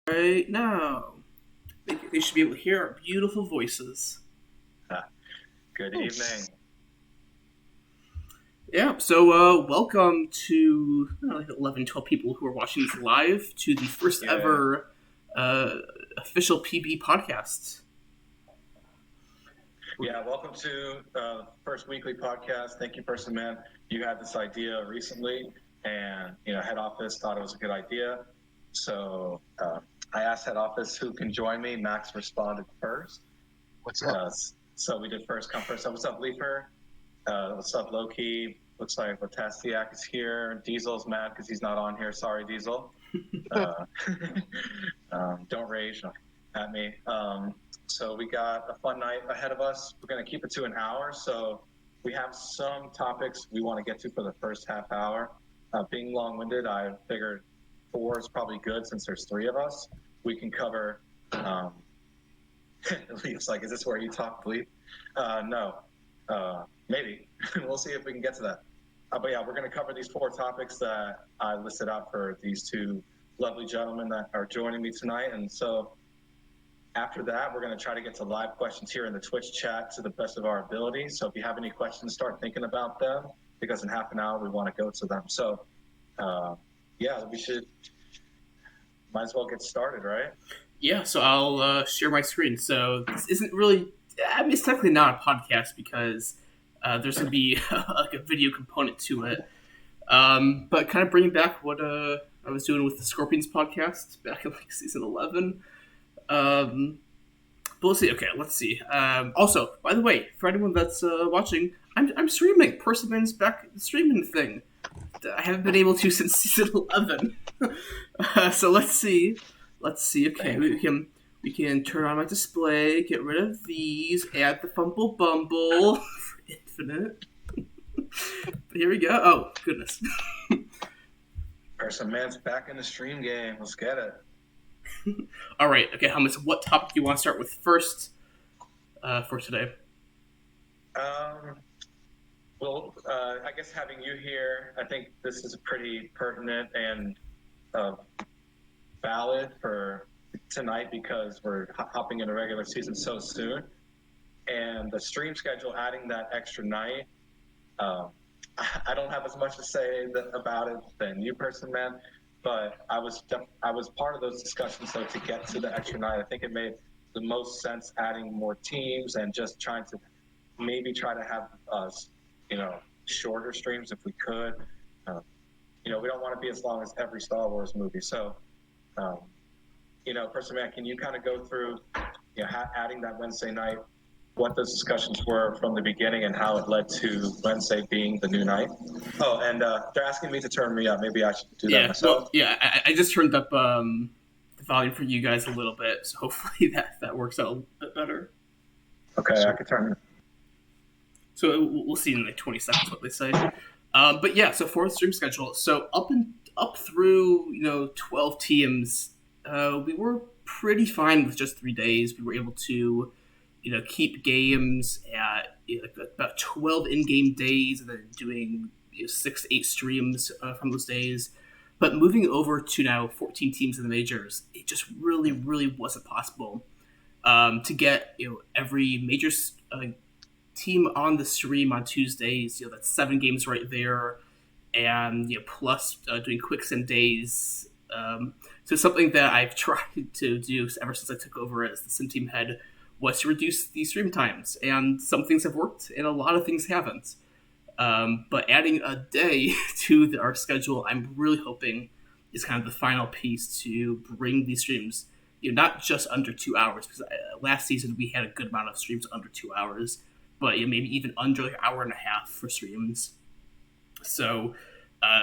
Right now. They should be able to hear our beautiful voices. Good evening. Yeah, so welcome to like 11, 12 people who are watching this live to the first Yeah, ever official PBE podcast. yeah. Welcome to first weekly podcast. Thank you, Person Man. You had this idea recently, and head office thought it was a good idea. So I asked head office who can join me. Max responded first. What's up? So we did first come first. So what's up, Leaper? What's up, Loki? Looks like Latestiak is here. Diesel's mad because he's not on here. Sorry, Diesel. Don't rage at me. So we got a fun night ahead of us. We're going to keep it to an hour. So we have some topics we want to get to for the first half hour. Being long-winded, I figured 4 is probably good since there's 3 of us. We can cover. It's like, is this where you talk, bleep? No. Maybe. We'll see if we can get to that. But yeah, we're going to cover these 4 topics that I listed out for these 2 lovely gentlemen that are joining me tonight. And so after that, we're going to try to get to live questions here in the Twitch chat to the best of our ability. So if you have any questions, start thinking about them, because in half an hour, we want to go to them. So yeah, might as well get started, right? Yeah, so I'll share my screen. So this isn't really, it's technically not a podcast because there's going to be like a video component to it. But kind of bringing back what I was doing with the Scorpions podcast back in like season 11. But we'll see. Okay, let's see. Also, by the way, for anyone that's watching, I'm streaming. Perseverance back streaming thing. I haven't been able to since season 11. So let's see. Okay, we can turn on my display, get rid of these, add the Fumble Bumble for Infinite. But here we go. Oh goodness. Person Man's back in the stream game. Let's get it. All right. Okay, Helmets. What topic do you want to start with first for today? Well, I guess having you here, I think this is pretty pertinent and valid for tonight because we're hopping into regular season so soon. And the stream schedule, adding that extra night, I don't have as much to say about it than you, Person Man. But I was part of those discussions. So to get to the extra night, I think it made the most sense adding more teams and just trying to maybe try to have us, shorter streams if we could. We don't want to be as long as every Star Wars movie. So, Person Man, can you kind of go through, adding that Wednesday night, what those discussions were from the beginning and how it led to Wednesday being the new night? Oh, and they're asking me to turn me up. Maybe I should do that myself. Well, yeah, I just turned up the volume for you guys a little bit, so hopefully that works out a bit better. Okay, I can turn it. So we'll see in like 20 seconds what they say. But yeah, so for the stream schedule, so up through 12 teams, we were pretty fine with just 3 days. We were able to keep games at about 12 in-game days and then doing 6 to 8 streams from those days. But moving over to now 14 teams in the majors, it just really, really wasn't possible to get every major team on the stream on Tuesdays. That's 7 games right there, and plus doing quick sim days. So something that I've tried to do ever since I took over as the sim team head was to reduce the stream times, and some things have worked and a lot of things haven't. But adding a day to our schedule, I'm really hoping is kind of the final piece to bring these streams, not just under 2 hours, because last season we had a good amount of streams under 2 hours, but maybe even under like an hour and a half for streams. So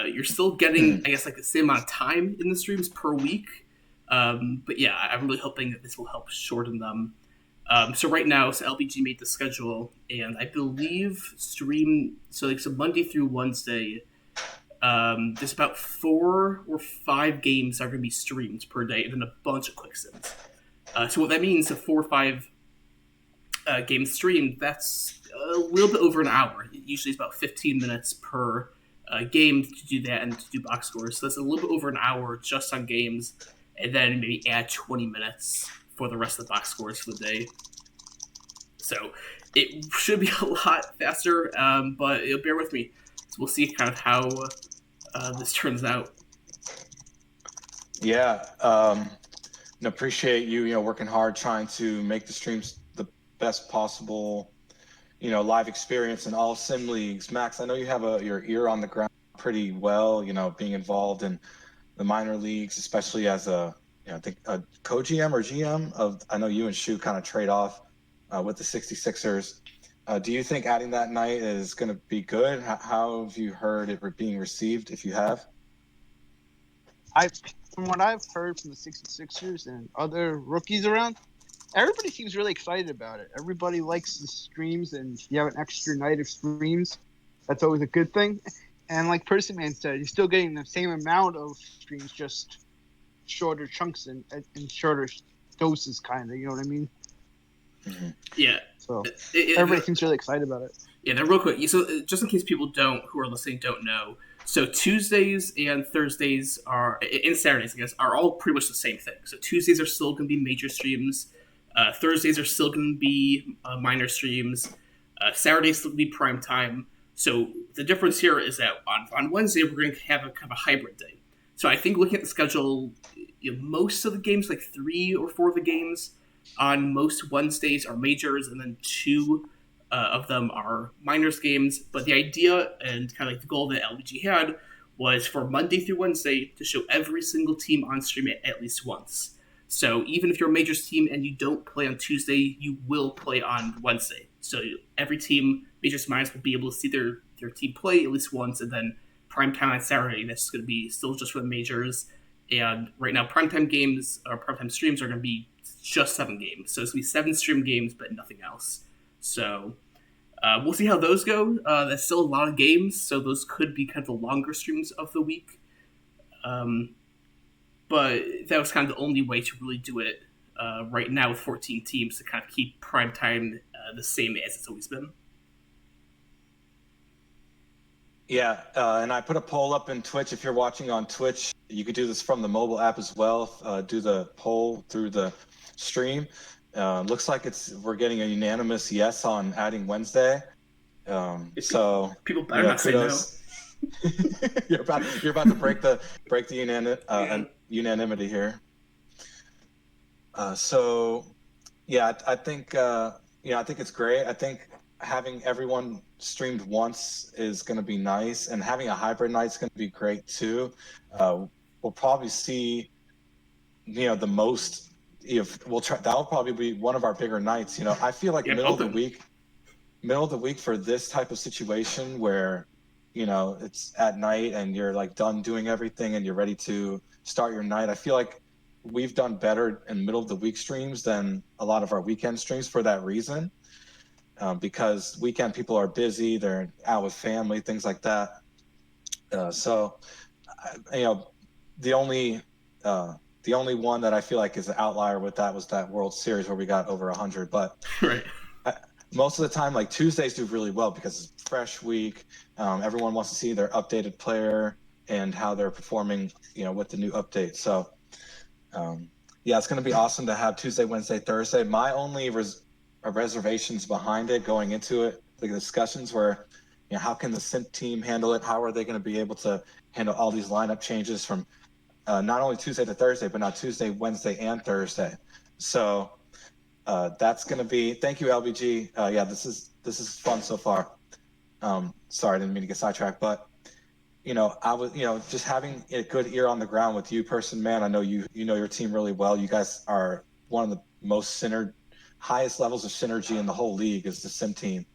you're still getting, I guess, like the same amount of time in the streams per week. But yeah, I'm really hoping that this will help shorten them. So right now, LBG made the schedule, and I believe so Monday through Wednesday, there's about 4 or 5 games that are going to be streamed per day, and then a bunch of quick sims. So what that means, a 4 or 5 games streamed, that's a little bit over an hour. Usually it's about 15 minutes per game to do that and to do box scores. So that's a little bit over an hour just on games. and then maybe add 20 minutes for the rest of the box scores for the day. So it should be a lot faster, but bear with me. So we'll see kind of how this turns out. Yeah, and appreciate you, working hard trying to make the streams the best possible, live experience in all sim leagues. Max, I know you have your ear on the ground pretty well, being involved in the minor leagues, especially as I think a co-GM or GM of, I know you and Shu kind of trade off with the 66ers. Do you think adding that night is going to be good? How have you heard it being received, if you have? I, from what I've heard from the 66ers and other rookies around, everybody seems really excited about it. Everybody likes the streams, and if you have an extra night of streams, that's always a good thing. And like Person Man said, you're still getting the same amount of streams, just shorter chunks and shorter doses, kind of. You know what I mean? Mm-hmm. Yeah. So everybody seems really excited about it. Yeah, then real quick. So just in case people who are listening don't know, so Tuesdays and Thursdays and Saturdays, I guess, are all pretty much the same thing. So Tuesdays are still going to be major streams. Thursdays are still going to be minor streams. Saturdays still going to be prime time. So the difference here is that on Wednesday we're going to have a kind of a hybrid day. So I think looking at the schedule, most of the games, like 3 or 4 of the games on most Wednesdays are majors, and then 2 of them are minors games. But the idea and kind of like the goal that LBG had was for Monday through Wednesday to show every single team on stream at least once. So even if you're a majors team and you don't play on Tuesday, you will play on Wednesday. So every team, majors minors, will be able to see their team play at least once, and then primetime on Saturday, that's going to be still just for the majors. And right now, primetime games or primetime streams are going to be just 7 games. So it's going to be 7 stream games, but nothing else. So we'll see how those go. That's still a lot of games, so those could be kind of the longer streams of the week. But that was kind of the only way to really do it right now with 14 teams to kind of keep primetime the same as it's always been. Yeah, and I put a poll up in Twitch. If you're watching on Twitch, you could do this from the mobile app as well. Do the poll through the stream. Looks like we're getting a unanimous yes on adding Wednesday. So people better not kudos. Say no. you're about to break the unanimity here. So yeah, I think I think it's great. I think having everyone streamed once is going to be nice, and having a hybrid night is going to be great too. We'll probably see, the most. If we'll try, that'll probably be one of our bigger nights. I feel like middle of the week for this type of situation where, it's at night and you're like done doing everything and you're ready to start your night. I feel like we've done better in middle of the week streams than a lot of our weekend streams for that reason. Because weekend people are busy, they're out with family, things like that. So the only one that I feel like is an outlier with that was that World Series where we got over 100. But right. Most of the time, like Tuesdays do really well because it's fresh week. Everyone wants to see their updated player and how they're performing, with the new update. So it's going to be awesome to have Tuesday, Wednesday, Thursday. My only reservations behind it going into it, the discussions were, how can the Simp team handle it? How are they going to be able to handle all these lineup changes from not only Tuesday to Thursday, but now Tuesday, Wednesday, and Thursday? So that's going to be. Thank you, LBG. This is fun so far. Sorry, I didn't mean to get sidetracked, but I was just having a good ear on the ground with you, Person Man. I know you know your team really well. You guys are one of the most highest levels of synergy in the whole league is the Sim team.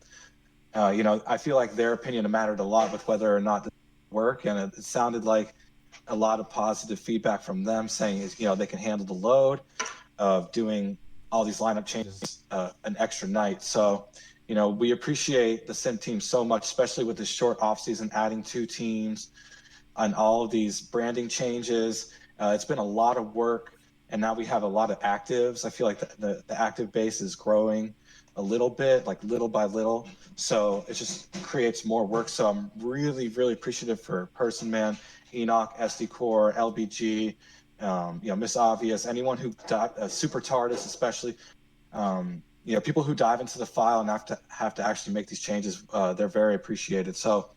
I feel like their opinion mattered a lot with whether or not this would work, and it sounded like a lot of positive feedback from them saying they can handle the load of doing all these lineup changes an extra night. So we appreciate the Sim team so much, especially with this short offseason, adding 2 teams and all of these branding changes. It's been a lot of work, and now we have a lot of actives. I feel like the active base is growing a little bit, like little by little. So it just creates more work. So I'm really, really appreciative for Person Man, Enoch, SD Core, LBG, Miss Obvious, anyone who Super TARDIS especially, people who dive into the file and have to actually make these changes, they're very appreciated. So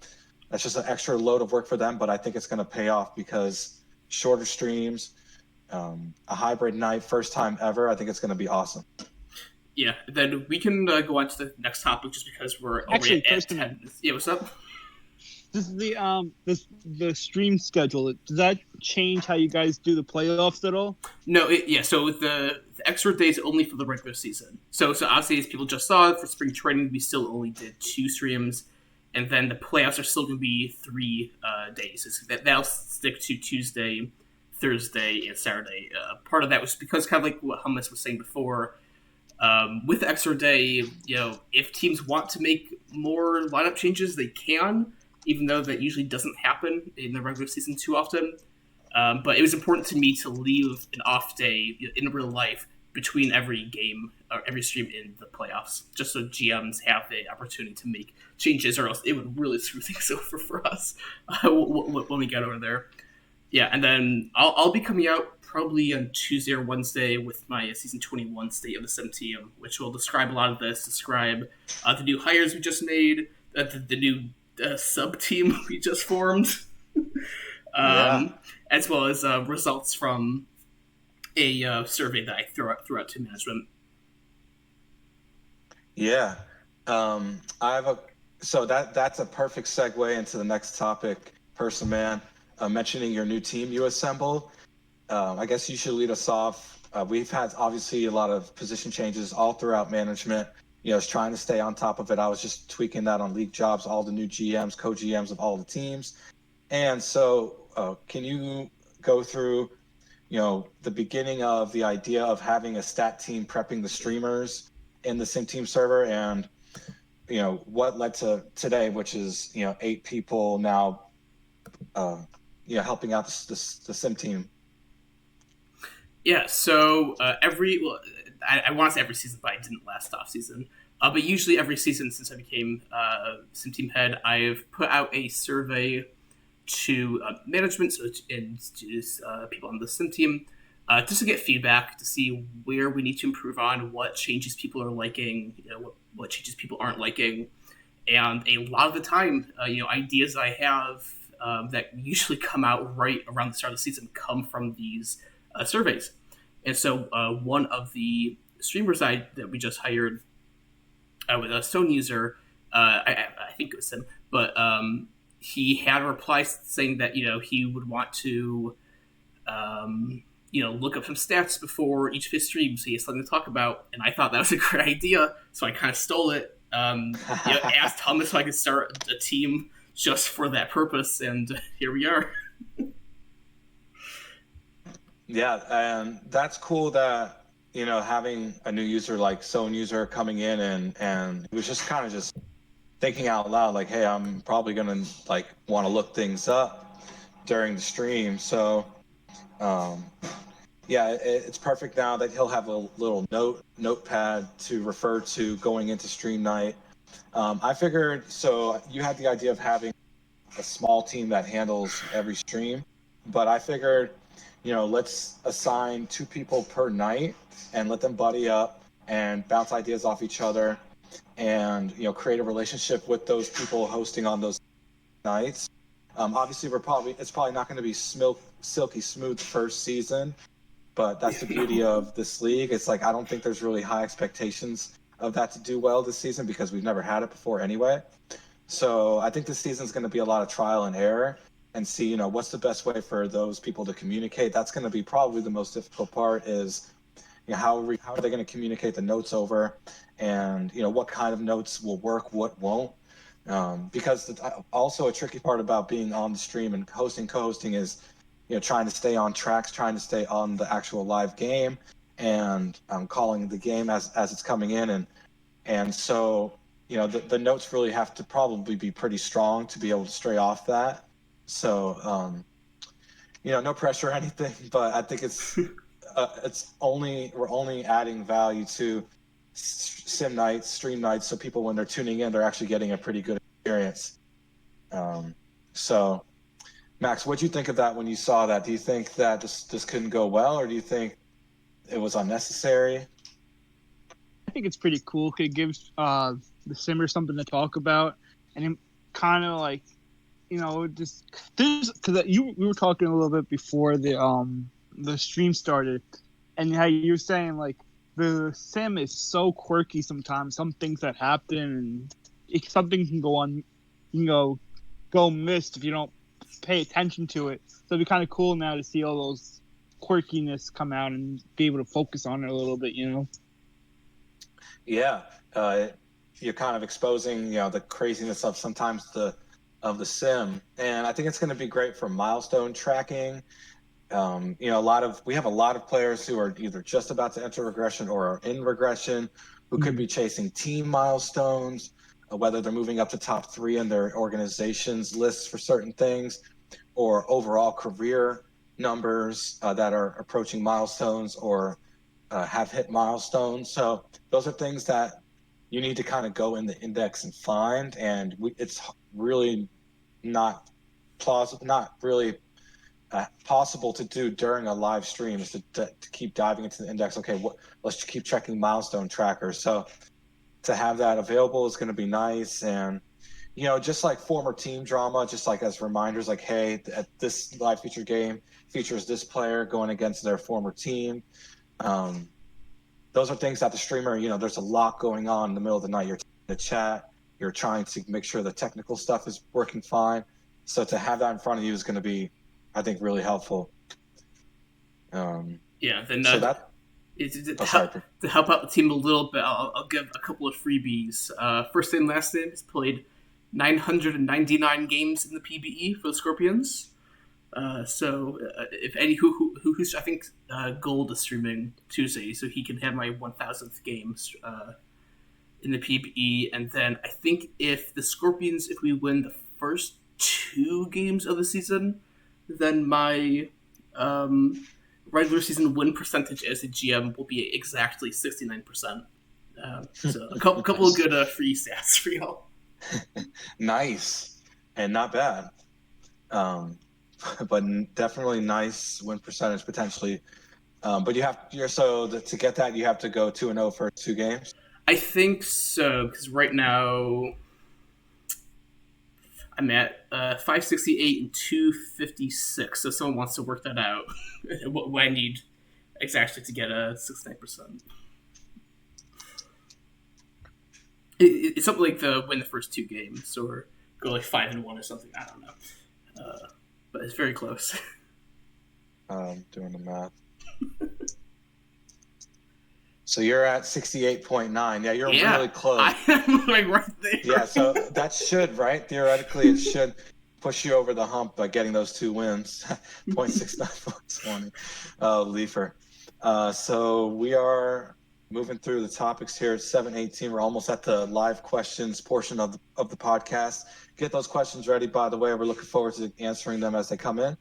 that's just an extra load of work for them, but I think it's going to pay off because shorter streams, a hybrid night, first time ever. I think it's going to be awesome. Yeah, then we can go on to the next topic just because we're Actually, already at 10 minutes. Yeah, what's up? This is the stream schedule. Does that change how you guys do the playoffs at all? No, so the extra days only for the regular season. So obviously, as people just saw, for spring training, we still only did 2 streams, and then the playoffs are still going to be 3 days. That'll stick to Tuesday, Thursday, and Saturday. Part of that was because, kind of like what Hummus was saying before, with the extra day, if teams want to make more lineup changes, they can, even though that usually doesn't happen in the regular season too often. But it was important to me to leave an off day in real life between every game or every stream in the playoffs, just so GMs have the opportunity to make changes, or else it would really screw things over for us when we get over there. Yeah, and then I'll be coming out probably on Tuesday or Wednesday with my season 21 State of the Sim team, which will describe a lot of this, describe the new hires we just made, the new sub team we just formed, as well as results from a survey that I threw out to management. Yeah, that's a perfect segue into the next topic, Person Man. Mentioning your new team you assemble, I guess you should lead us off. We've had obviously a lot of position changes all throughout management. Is trying to stay on top of it. I was just tweaking that on League Jobs, all the new GMs, co-GMs of all the teams. And so can you go through, the beginning of the idea of having a stat team prepping the streamers in the Sim Team server and, what led to today, which is, 8 people now, helping out the Sim Team. Yeah, so I want to say every season, but I didn't last off season. But usually every season since I became Sim Team head, I've put out a survey to management, and people on the Sim Team, just to get feedback to see where we need to improve on, what changes people are liking, what changes people aren't liking, and a lot of the time, ideas I have that usually come out right around the start of the season come from these surveys. And so one of the streamers that we just hired with a Stone user, I think it was him, but he had a reply saying that he would want to look up some stats before each of his streams, so he has something to talk about. And I thought that was a great idea, so I kind of stole it. Asked Thomas if I could start a team just for that purpose, and here we are. Yeah, and that's cool that having a new user like Zone user coming in and it was just kind of just thinking out loud, like, hey, I'm probably gonna want to look things up during the stream. So it's perfect now that he'll have a little notepad to refer to going into stream night. I figured, so you had the idea of having a small team that handles every stream, but I figured, let's assign 2 people per night and let them buddy up and bounce ideas off each other and, create a relationship with those people hosting on those nights. Obviously, it's probably not going to be silky smooth first season, but that's the beauty of this league. It's like, I don't think there's really high expectations of that to do well this season because we've never had it before anyway. So I think this season is going to be a lot of trial and error and see, what's the best way for those people to communicate. That's going to be probably the most difficult part is, how are they going to communicate the notes over and, what kind of notes will work, what won't. Because also a tricky part about being on the stream and co-hosting is, trying to stay on tracks, trying to stay on the actual live game and calling the game as it's coming in. And so, the notes really have to probably be pretty strong to be able to stray off that. So, no pressure or anything, but I think we're only adding value to sim nights, stream nights, so people, when they're tuning in, they're actually getting a pretty good experience. So Max, what'd you think of that when you saw that? Do you think that this couldn't go well, or do you think it was unnecessary? I think it's pretty cool. It gives the simmer something to talk about, and it kind of like, just because we were talking a little bit before the stream started, and how you were saying like the sim is so quirky sometimes. Some things that happen, and something can go on, go missed if you don't pay attention to it. So it'd be kind of cool now to see all those quirkiness come out and be able to focus on it a little bit. Yeah, you're kind of exposing, the craziness of sometimes of the sim, and I think it's going to be great for milestone tracking. We have a lot of players who are either just about to enter regression or are in regression, who could be chasing team milestones, whether they're moving up to top 3 in their organization's lists for certain things, or overall career numbers that are approaching milestones or have hit milestones. So those are things that you need to kind of go in the index and find, and it's really not plausible, not really possible to do during a live stream, is to keep diving into the index. Okay, let's keep checking milestone trackers. So to have that available is going to be nice. And just like former team drama, just like as reminders, like, hey, at this live feature game features this player going against their former team. Those are things that the streamer, there's a lot going on in the middle of the night. You're in the chat, you're trying to make sure the technical stuff is working fine. So to have that in front of you is going to be, I think, really helpful. Yeah, then so that to help out the team a little bit, I'll give a couple of freebies. First name, last name. He's played 999 games in the PBE for the Scorpions. So if any who's I think Gold is streaming Tuesday, so he can have my 1000th game in the PBE, and then I think if the Scorpions, if we win the first 2 games of the season, then my regular season win percentage as a GM will be exactly 69%. So a couple of good free stats for y'all. Nice, and not bad. But definitely nice win percentage potentially. But to get that, you have to go 2-0 for 2 games. I think so, because right now I'm at 568 and 256. So if someone wants to work that out, what I need exactly to get a 69%. It's something like win the first 2 games, or go like 5-1 or something. I don't know, but it's very close. Doing the math. So you're at 68.9. Yeah, you're really close. I am like right there. Yeah, so that should, right? Theoretically, it should push you over the hump by getting those 2 wins. 0.69, 420. Leafer. So we are moving through the topics here at 7:18. We're almost at the live questions portion of the podcast. Get those questions ready, by the way. We're looking forward to answering them as they come in.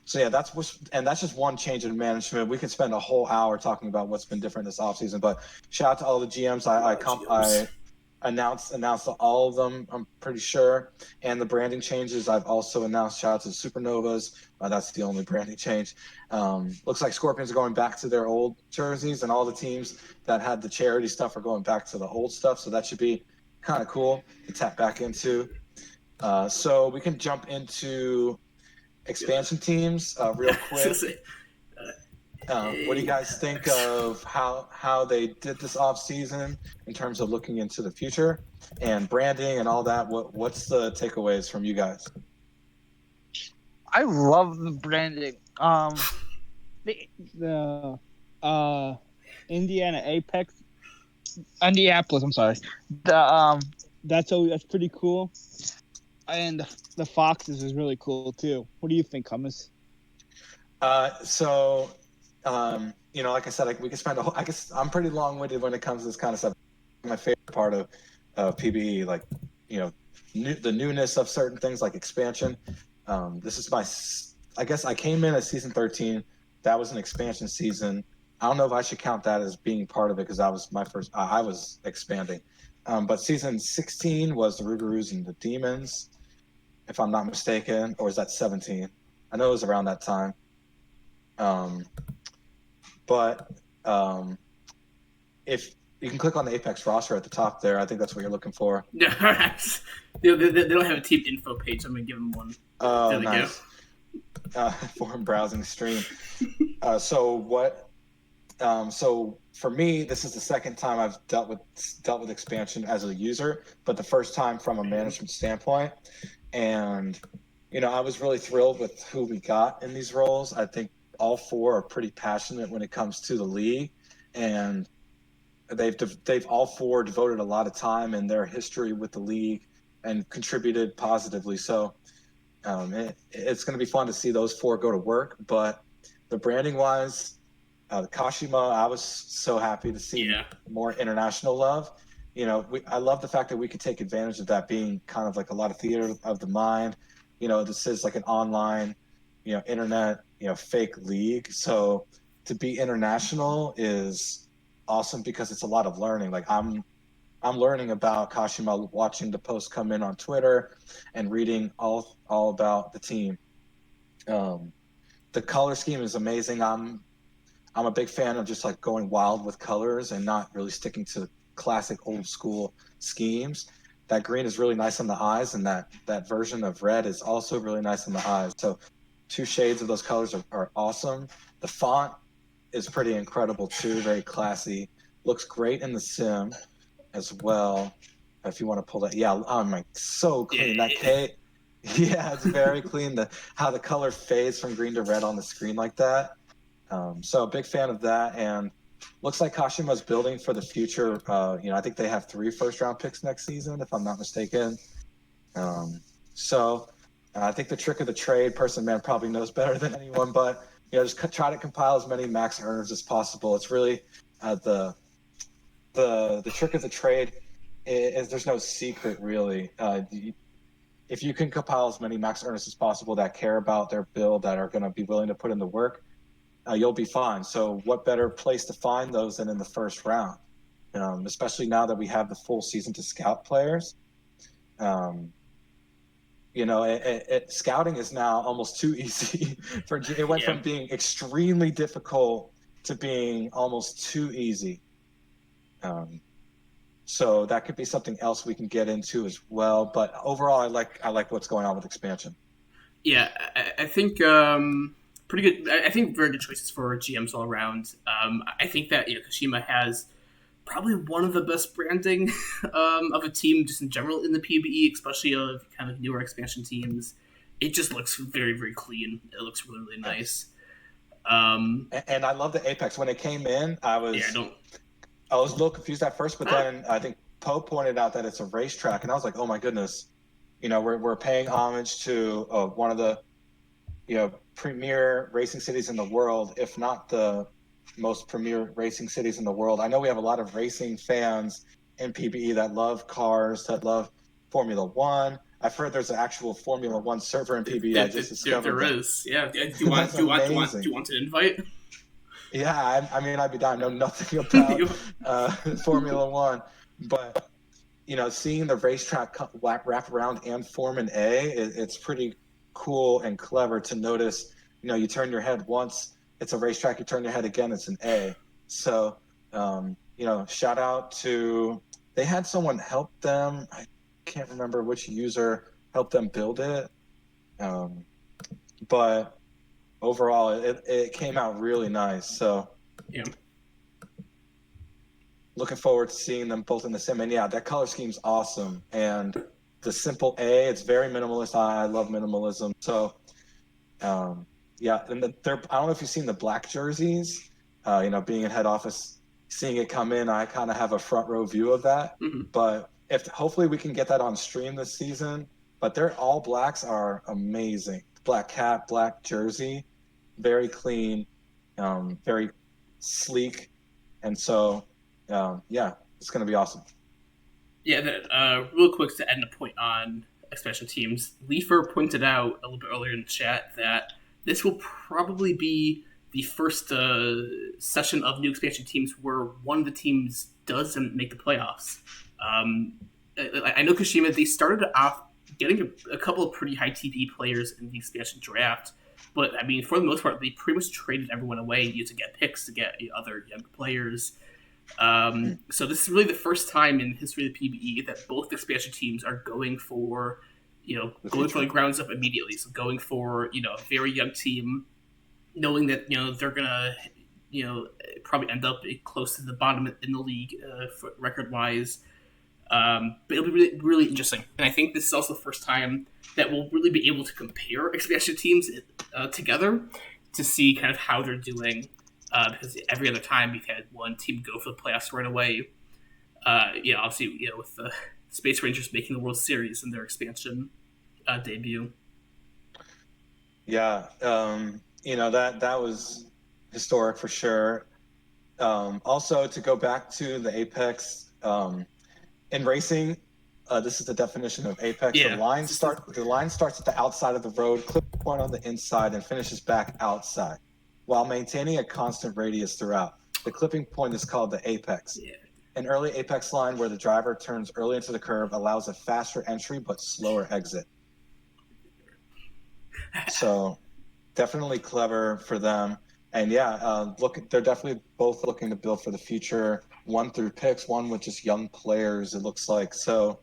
So yeah, that's just one change in management. We could spend a whole hour talking about what's been different this offseason, but shout out to all the GMs. I announced all of them, I'm pretty sure. And the branding changes I've also announced. Shout out to the Supernovas. That's the only branding change. Looks like Scorpions are going back to their old jerseys, and all the teams that had the charity stuff are going back to the old stuff. So that should be kind of cool to tap back into. So we can jump into expansion teams real quick. What do you guys think of how they did this off season in terms of looking into the future and branding and all that? What's the takeaways from you guys? I love the branding. The Indianapolis. I'm sorry. That's pretty cool. And the Foxes is really cool too. What do you think, Hummus? Like I said, we can spend I guess I'm pretty long-winded when it comes to this kind of stuff. My favorite part of PBE, like, the newness of certain things like expansion. This is I guess I came in at season 13. That was an expansion season. I don't know if I should count that as being part of it because that was my first. I was expanding. But season 16 was the Rougarous and the Demons. if I'm not mistaken, or is that 17? I know it was around that time. Um, but if you can click on the Apex roster at the top there, I think that's what you're looking for. Yeah, they don't have a team info page. I'm gonna give them one. Oh, There they go. nice. Forum browsing stream. So for me, this is the second time I've dealt with expansion as a user, but the first time from a management standpoint. And I was really thrilled with who we got in these roles. I think all four are pretty passionate when it comes to the league, and they've all four devoted a lot of time in their history with the league and contributed positively. So it's going to be fun to see those four go to work. But the branding wise, Kashima, I was so happy to see more international love. I love the fact that we could take advantage of that being kind of like a lot of theater of the mind. This is like an online, internet, fake league. So to be international is awesome because it's a lot of learning. Like I'm learning about Kashima, watching the posts come in on Twitter and reading all about the team. The color scheme is amazing. I'm a big fan of just like going wild with colors and not really sticking to classic old school schemes. That green is really nice on the eyes, and that version of red is also really nice on the eyes. So 2 shades of those colors are awesome. The font is pretty incredible too, very classy. Looks great in the sim as well. If you want to pull that, so clean. That K, yeah, it's very clean. How the color fades from green to red on the screen like that. So a big fan of that, and looks like Kashima's building for the future. I think they have 3 first-round picks next season, if I'm not mistaken. So I think the trick of the trade, Person Man probably knows better than anyone, but just try to compile as many max earners as possible. It's really the trick of the trade is there's no secret really. If you can compile as many max earners as possible that care about their build, that are going to be willing to put in the work, you'll be fine. So what better place to find those than in the first round, especially now that we have the full season to scout players. Scouting is now almost too easy. It went from being extremely difficult to being almost too easy. So that could be something else we can get into as well. But overall, I like what's going on with expansion. Yeah, I think pretty good. I think very good choices for GMs all around. I think that Kashima has probably one of the best branding of a team just in general in the PBE, especially of kind of newer expansion teams. It just looks very, very clean. It looks really, really nice. And I love the Apex. When it came in, I was a little confused at first, but then I think Poe pointed out that it's a racetrack, and I was like, oh my goodness, we're paying homage to one of the premier racing cities in the world, if not the most premier racing cities in the world. I know we have a lot of racing fans in PBE that love cars, that love Formula One. I've heard there's an actual Formula One server in PBE. I just discovered there is. Yeah. Do you want an invite? Yeah, I mean, I'd be down. I know nothing about Formula One, but seeing the racetrack wrap around and form an A, it's pretty cool and clever to notice. You turn your head once, it's a racetrack. You turn your head again, it's an A. So, shout out to, they had someone help them. I can't remember which user helped them build it, but overall, it came out really nice. So, looking forward to seeing them both in the sim. And that color scheme's awesome. And the simple A, it's very minimalist. I love minimalism. So, and I don't know if you've seen the black jerseys. Being in head office, seeing it come in, I kind of have a front row view of that. Mm-hmm. But hopefully we can get that on stream this season. But they're all blacks are amazing. Black cap, black jersey, very clean, very sleek, and so it's going to be awesome. Yeah, real quick to end a point on expansion teams, Leifer pointed out a little bit earlier in the chat that this will probably be the first session of new expansion teams where one of the teams doesn't make the playoffs. I know Kashima, they started off getting a couple of pretty high TP players in the expansion draft. But I mean, for the most part, they pretty much traded everyone away to get picks to get other young players. So this is really the first time in the history of the PBE that both expansion teams are going for, going for the grounds up immediately. So going for a very young team, knowing that they're gonna probably end up close to the bottom in the league record wise. But it'll be really, really interesting. And I think this is also the first time that we'll really be able to compare expansion teams together to see kind of how they're doing. Because every other time we've had one team go for the playoffs right away. Obviously, with the Space Rangers making the World Series in their expansion debut. Yeah, that was historic for sure. Also, to go back to the Apex, in racing, this is the definition of Apex. Yeah. The line starts at the outside of the road, clip point on the inside, and finishes back outside, while maintaining a constant radius throughout. The clipping point is called the apex. Yeah. An early apex line where the driver turns early into the curve allows a faster entry but slower exit. So definitely clever for them. And they're definitely both looking to build for the future. One through picks, one with just young players, it looks like. So,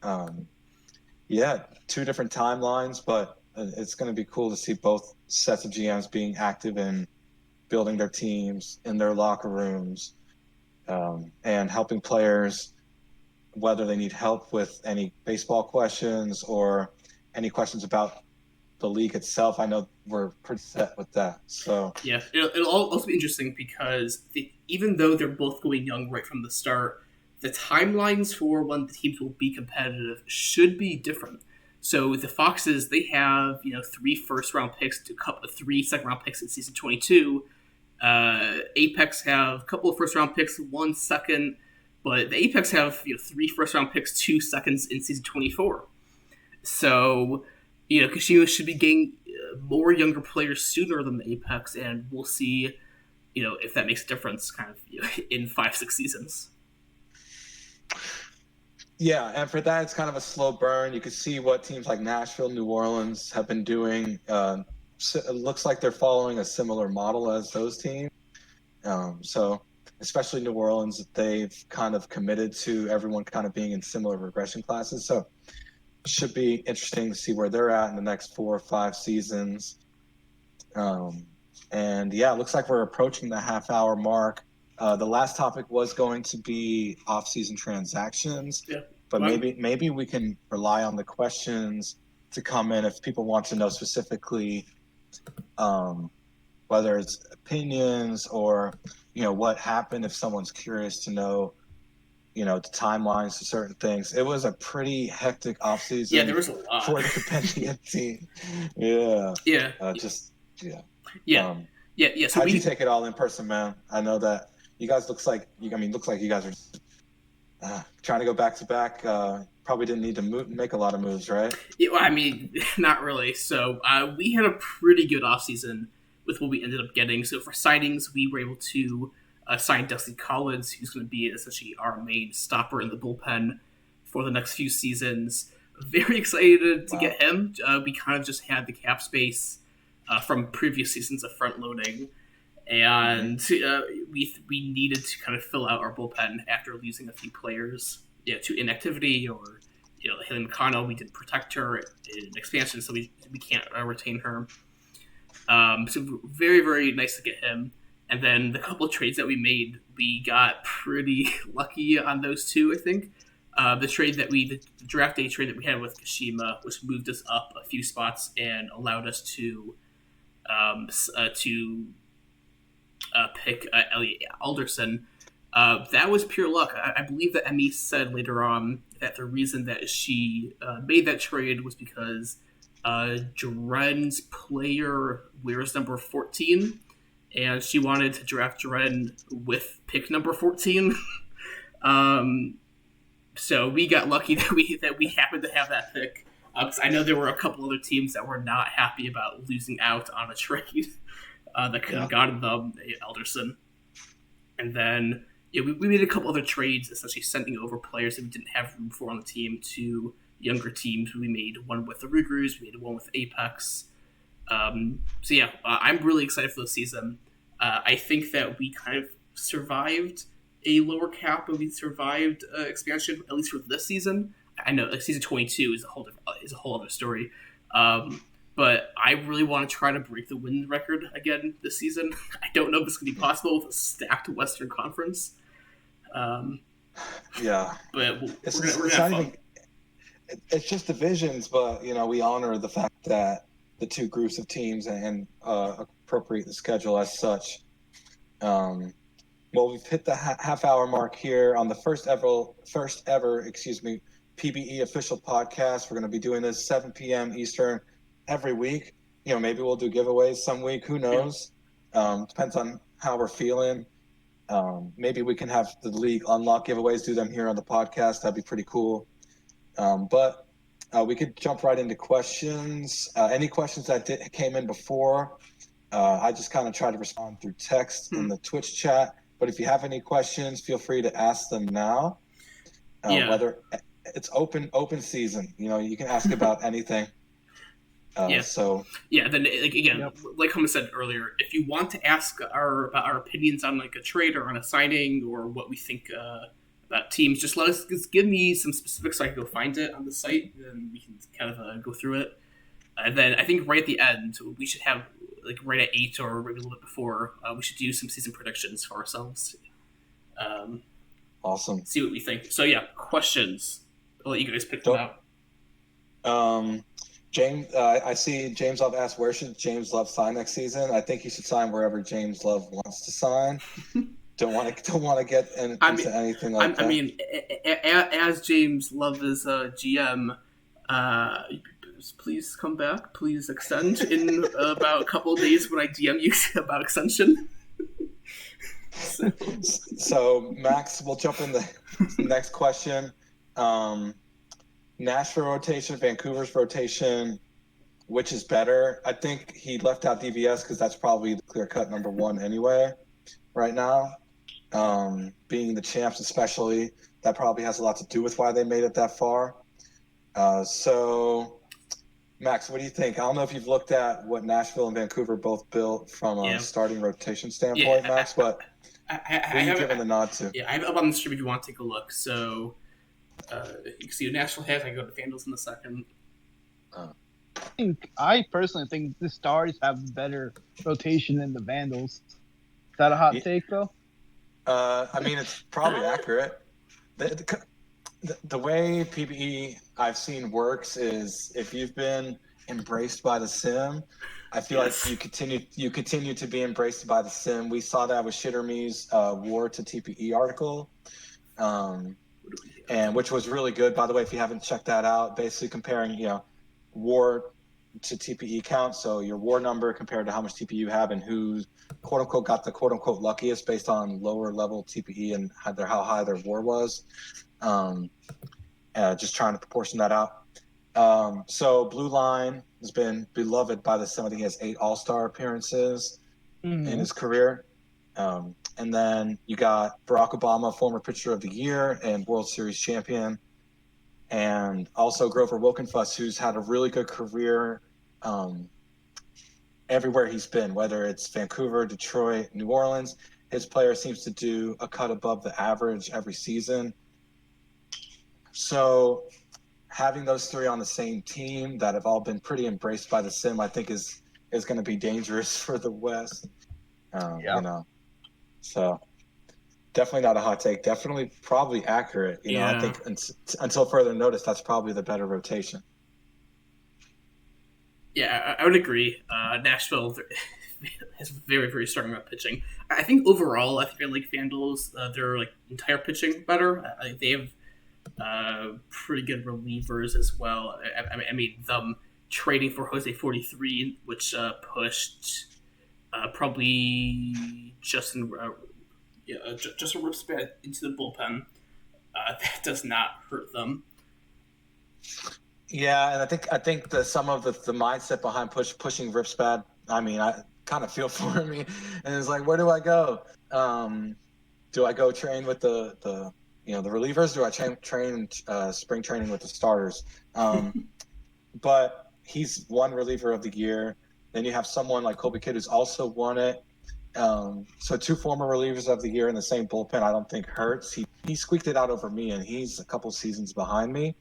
two different timelines, but it's going to be cool to see both sets of GMs being active in building their teams in their locker rooms, and helping players, whether they need help with any baseball questions or any questions about the league itself. I know we're pretty set with that. So yeah, it'll also be interesting because even though they're both going young right from the start, the timelines for when the teams will be competitive should be different. So the Foxes, they have 3 first-round picks to 3 second-round picks in season 22. Apex have a couple of first-round picks, 1 second, but the Apex have 3 first-round picks, 2 seconds in season 24. So Kashima should be getting more younger players sooner than the Apex, and we'll see if that makes a difference kind of in 5-6 seasons. Yeah, and for that, it's kind of a slow burn. You can see what teams like Nashville, New Orleans have been doing. So it looks like they're following a similar model as those teams. So especially New Orleans, they've kind of committed to everyone kind of being in similar regression classes. So it should be interesting to see where they're at in the next 4 or 5 seasons. It looks like we're approaching the half-hour mark. The last topic was going to be off-season transactions, but maybe we can rely on the questions to come in if people want to know specifically, whether it's opinions or what happened, if someone's curious to know the timelines to certain things. It was a pretty hectic offseason. Yeah, there was a lot for the competitive team. Yeah. So how'd you take it all in person, man? I know that you guys looks like you guys are trying to go back to back. Probably didn't need to make a lot of moves, right? Yeah, well, I mean, not really. So we had a pretty good offseason with what we ended up getting. So for signings, we were able to sign Dusty Collins, who's going to be essentially our main stopper in the bullpen for the next few seasons. Very excited to get him. We kind of just had the cap space from previous seasons of front loading, and we needed to kind of fill out our bullpen after losing a few players to inactivity or Haley McConnell. We did protect her in expansion, so we can't retain her. So very, very nice to get him. And then the couple of trades that we made, we got pretty lucky on those two, I think. The draft day trade that we had with Kashima, which moved us up a few spots and allowed us to pick Elliot Alderson. That was pure luck. I believe that Emmy said later on that the reason that she made that trade was because Dren's player wears number 14, and she wanted to draft Dren with pick number 14. So we got lucky that we happened to have that pick. Because I know there were a couple other teams that were not happy about losing out on a trade that could have gotten them Alderson. And then we made a couple other trades, essentially sending over players that we didn't have room for on the team to younger teams. We made one with the Ruger's, we made one with Apex. So yeah, I'm really excited for the season. I think that we kind of survived a lower cap, and we survived expansion at least for this season. I know like season 22 is a whole other story. Um, but I really want to try to break the win record again this season. I don't know if it's going to be possible with a stacked Western Conference. Um, Yeah, but it's, we're gonna it's have not fun. even. It's just divisions, but we honor the fact that the two groups of teams and appropriate the schedule as such. Um, well, we've hit the half-hour mark here on the first ever, PBE official podcast. We're going to be doing this 7 p.m. Eastern every week. Maybe we'll do giveaways some week. Who knows? Depends on how we're feeling. Maybe we can have the league unlock giveaways, do them here on the podcast. That'd be pretty cool. But we could jump right into questions. Any questions that came in before, I just kind of try to respond through text in the Twitch chat. But if you have any questions, feel free to ask them now. Yeah. Whether it's open season, you can ask about anything. Yeah. So yeah, then again, like Hummus said earlier, if you want to ask about our opinions on like a trade or on a signing or what we think about teams, just give me some specifics so I can go find it on the site, and we can kind of go through it. And then I think right at the end we should have like right at 8 or maybe a little bit before we should do some season predictions for ourselves. Awesome. See what we think. So yeah, questions. I'll let you guys pick them out. James, I see James Love asked, where should James Love sign next season? I think he should sign wherever James Love wants to sign. Don't want to get into anything like that. I mean, as James Love is a GM, please come back. Please extend in about a couple of days when I DM you about extension. So Max, we'll jump in the next question. Nashville rotation, Vancouver's rotation, which is better? I think he left out DVS because that's probably the clear-cut number one anyway right now. Being the champs especially, that probably has a lot to do with why they made it that far. So, Max, what do you think? I don't know if you've looked at what Nashville and Vancouver both built from a starting rotation standpoint, Max, but who are you giving the nod to? Yeah, I have it up on the stream if you want to take a look. So, you can see what Nashville has. I can go to Vandals in a second. I personally think the Stars have better rotation than the Vandals. Is that a hot take, though? I mean, it's probably accurate. The way PBE I've seen works is if you've been embraced by the sim, I feel like you continue to be embraced by the sim. We saw that with Shitterme's War to TPE article. And which was really good, by the way, if you haven't checked that out, basically comparing, war to TPE count. So your war number compared to how much TPE you have and who, quote unquote, got the quote unquote luckiest based on lower level TPE and how high their war was. Just trying to proportion that out. So Blue Line has been beloved by the sim. I think he has 8 All-Star appearances in his career. And then you got Barack Obama, former pitcher of the year and World Series champion. And also Grover Wilkenfuss, who's had a really good career everywhere he's been, whether it's Vancouver, Detroit, New Orleans. His player seems to do a cut above the average every season. So having those 3 on the same team that have all been pretty embraced by the sim, I think is going to be dangerous for the West. So definitely not a hot take. Definitely probably accurate. I think until further notice, that's probably the better rotation. Yeah, I would agree. Nashville has very, very strong about pitching. I think overall, I like Vandals. Their entire pitching better. They have pretty good relievers as well. I mean, them trading for Jose 43, which pushed probably Justin Ripspat into the bullpen. That does not hurt them. Yeah, and I think some of the mindset behind pushing Ripspat. I mean, I kind of feel for me, and it's like, where do I go? Do I go train with the the relievers do I train spring training with the starters. But he's one reliever of the year. Then you have someone like Colby Kidd who's also won it. So 2 former relievers of the year in the same bullpen, I don't think hurts. He squeaked it out over me, and he's a couple seasons behind me.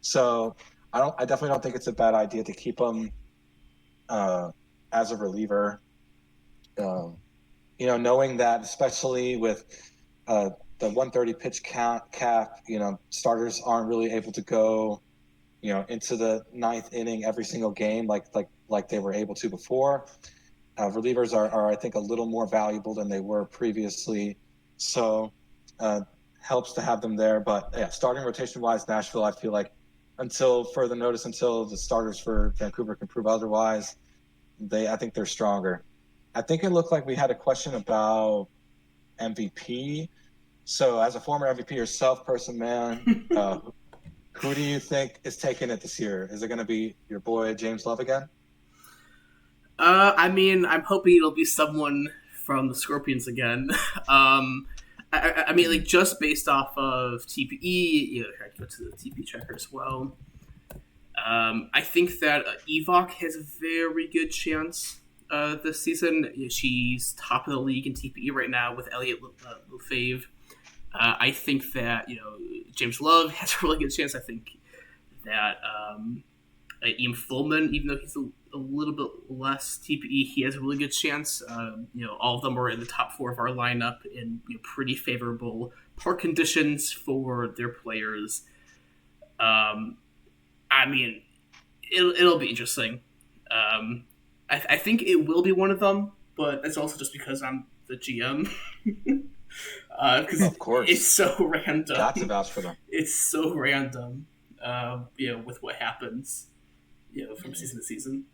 So I definitely don't think it's a bad idea to keep him as a reliever. Knowing that, especially with the 130 pitch cap, starters aren't really able to go, into the 9th inning every single game like they were able to before. Relievers are, I think, a little more valuable than they were previously. So helps to have them there. But yeah, starting rotation-wise, Nashville, I feel like until further notice, until the starters for Vancouver can prove otherwise, I think they're stronger. I think it looked like we had a question about MVP. So as a former MVP yourself, Person Man, who do you think is taking it this year? Is it going to be your boy James Love again? I'm hoping it'll be someone from the Scorpions again. Just based off of TPE, I can go to the TPE tracker as well. I think that Evok has a very good chance this season. She's top of the league in TPE right now with Elliot Lefebvre. I think that James Love has a really good chance. I think that Ian Fullman, even though he's a little bit less TPE, he has a really good chance. All of them are in the top 4 of our lineup in pretty favorable park conditions for their players. It'll be interesting. I think it will be one of them, but that's also just because I'm the GM. Of course, it's so random. Got to vouch for them. It's so random, with what happens, from season to season.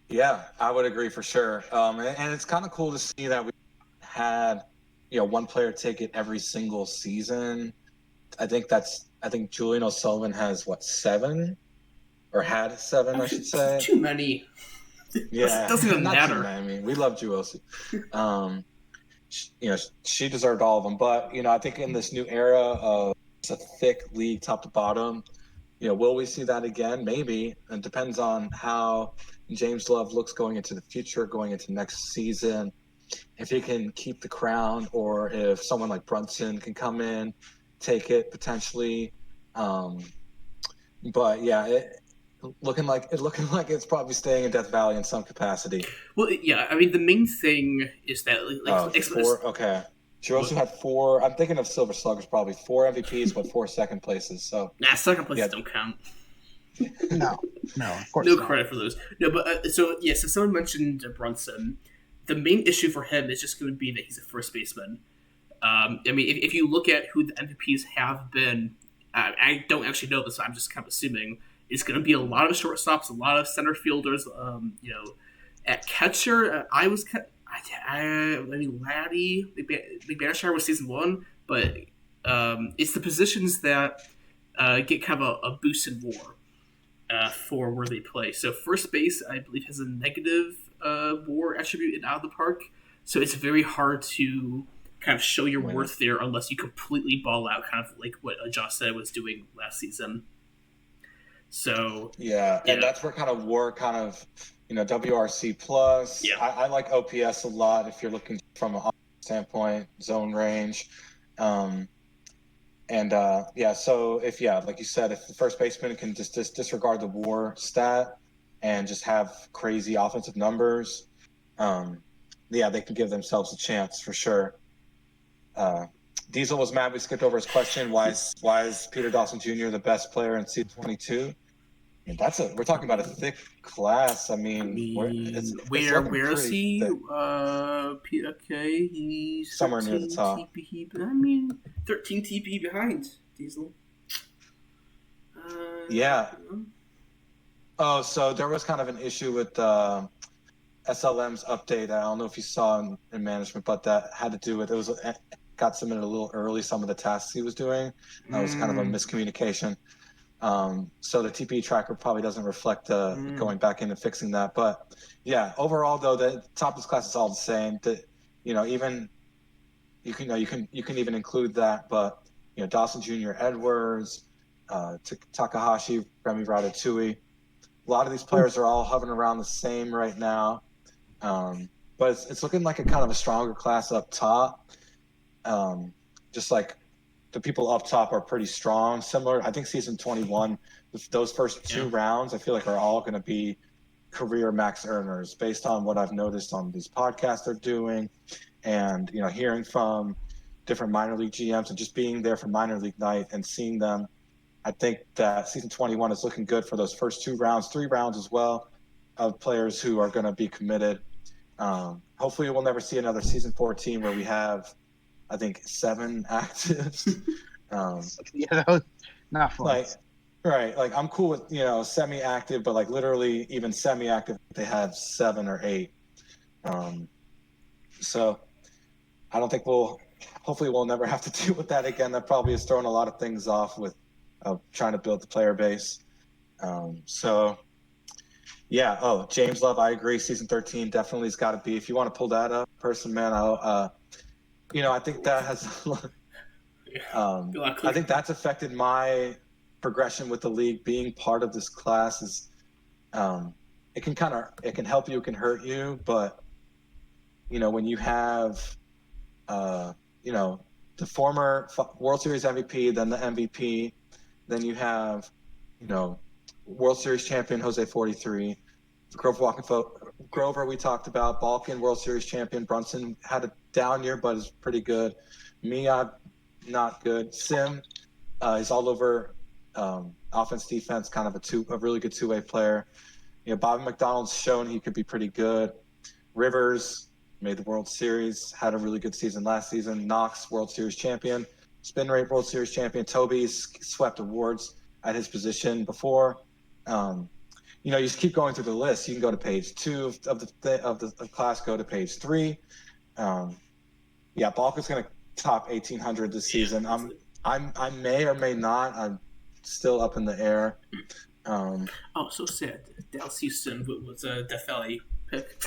Yeah, I would agree for sure. And it's kind of cool to see that we had, one player take it every single season. I think Julian O'Sullivan has 7, or had 7, I should say. Too many. Yeah, doesn't even matter. I mean, we love Juosi. She deserved all of them. But I think in this new era of a thick league, top to bottom, will we see that again? Maybe. It depends on how James Love looks going into the future, going into next season. If he can keep the crown, or if someone like Brunson can come in, take it potentially. But yeah, looking like it's probably staying in Death Valley in some capacity. Well, yeah, I mean the main thing is that 4. Okay, she also had 4. I'm thinking of Silver Sluggers, probably 4 MVPs, but 4 second places. So second places don't count. No, of course no not. credit for those. No, but so someone mentioned Brunson. The main issue for him is just going to be that he's a first baseman. If you look at who the MVPs have been, I don't actually know this, so I'm just kind of assuming it's going to be a lot of shortstops, a lot of center fielders. At catcher, Laddie, McBanishire was season 1, but it's the positions that get kind of a boost in WAR for where they play. So first base, I believe, has a negative WAR attribute out of the park, so it's very hard to kind of show your worth there unless you completely ball out, kind of like what Josh said was doing last season. So and that's where kind of WAR WRC plus. Yeah, I like OPS a lot if you're looking from a standpoint, zone range. So if like you said, if the first baseman can just disregard the WAR stat and just have crazy offensive numbers, they can give themselves a chance for sure. Diesel was mad we skipped over his question. Why is Peter Dawson Jr. the best player in season 22? I mean, we're talking about a thick class. where is he? Okay, he's somewhere near the top. TPE, 13 TPE behind Diesel. Oh, so there was kind of an issue with SLM's update. I don't know if you saw in management, but that had to do with got submitted a little early. Some of the tasks he was doing, that was kind of a miscommunication. So the TPE tracker probably doesn't reflect going back in and fixing that. But yeah, overall though, the top of this class is all the same. Even you can even include that, but Dawson Jr. Edwards, Takahashi, Remy Ratatouille. A lot of these players are all hovering around the same right now, but it's looking like a kind of a stronger class up top. Just like the people up top are pretty strong. Similar, I think season 21, those first two rounds, I feel like are all going to be career max earners based on what I've noticed on these podcasts they're doing, and hearing from different minor league GMs and just being there for minor league night and seeing them. I think that season 21 is looking good for those first 3 rounds as well, of players who are going to be committed. Hopefully we'll never see another season 14 where we have, I think, 7 actives. That was not fun. Like I'm cool with semi-active, but like literally even semi-active, they have 7 or 8. So I don't think hopefully we'll never have to deal with that again. That probably has thrown a lot of things off with trying to build the player base. So yeah. Oh, James Love, I agree. Season 13 definitely has got to be. If you want to pull that up, person, man, I think that has. I think that's affected my progression with the league. Being part of this class is, it can help you, it can hurt you, but when you have, the former World Series MVP, then the MVP, then you have, World Series champion Jose 43, Grover we talked about, Balkan World Series champion, Brunson had a down year but is pretty good. Mia, not good. Sim is all over offense, defense, kind of a really good two-way player. Bobby McDonald's shown he could be pretty good. Rivers made the World Series, had a really good season last season. Knox, World Series champion. Spin rate, World Series champion. Toby's swept awards at his position before. You just keep going through the list. You can go to page 2 of the class, go to page 3. Balka's going to top 1,800 this season. I may or may not. I'm still up in the air. So sad. Dallas Houston was a Death Valley pick.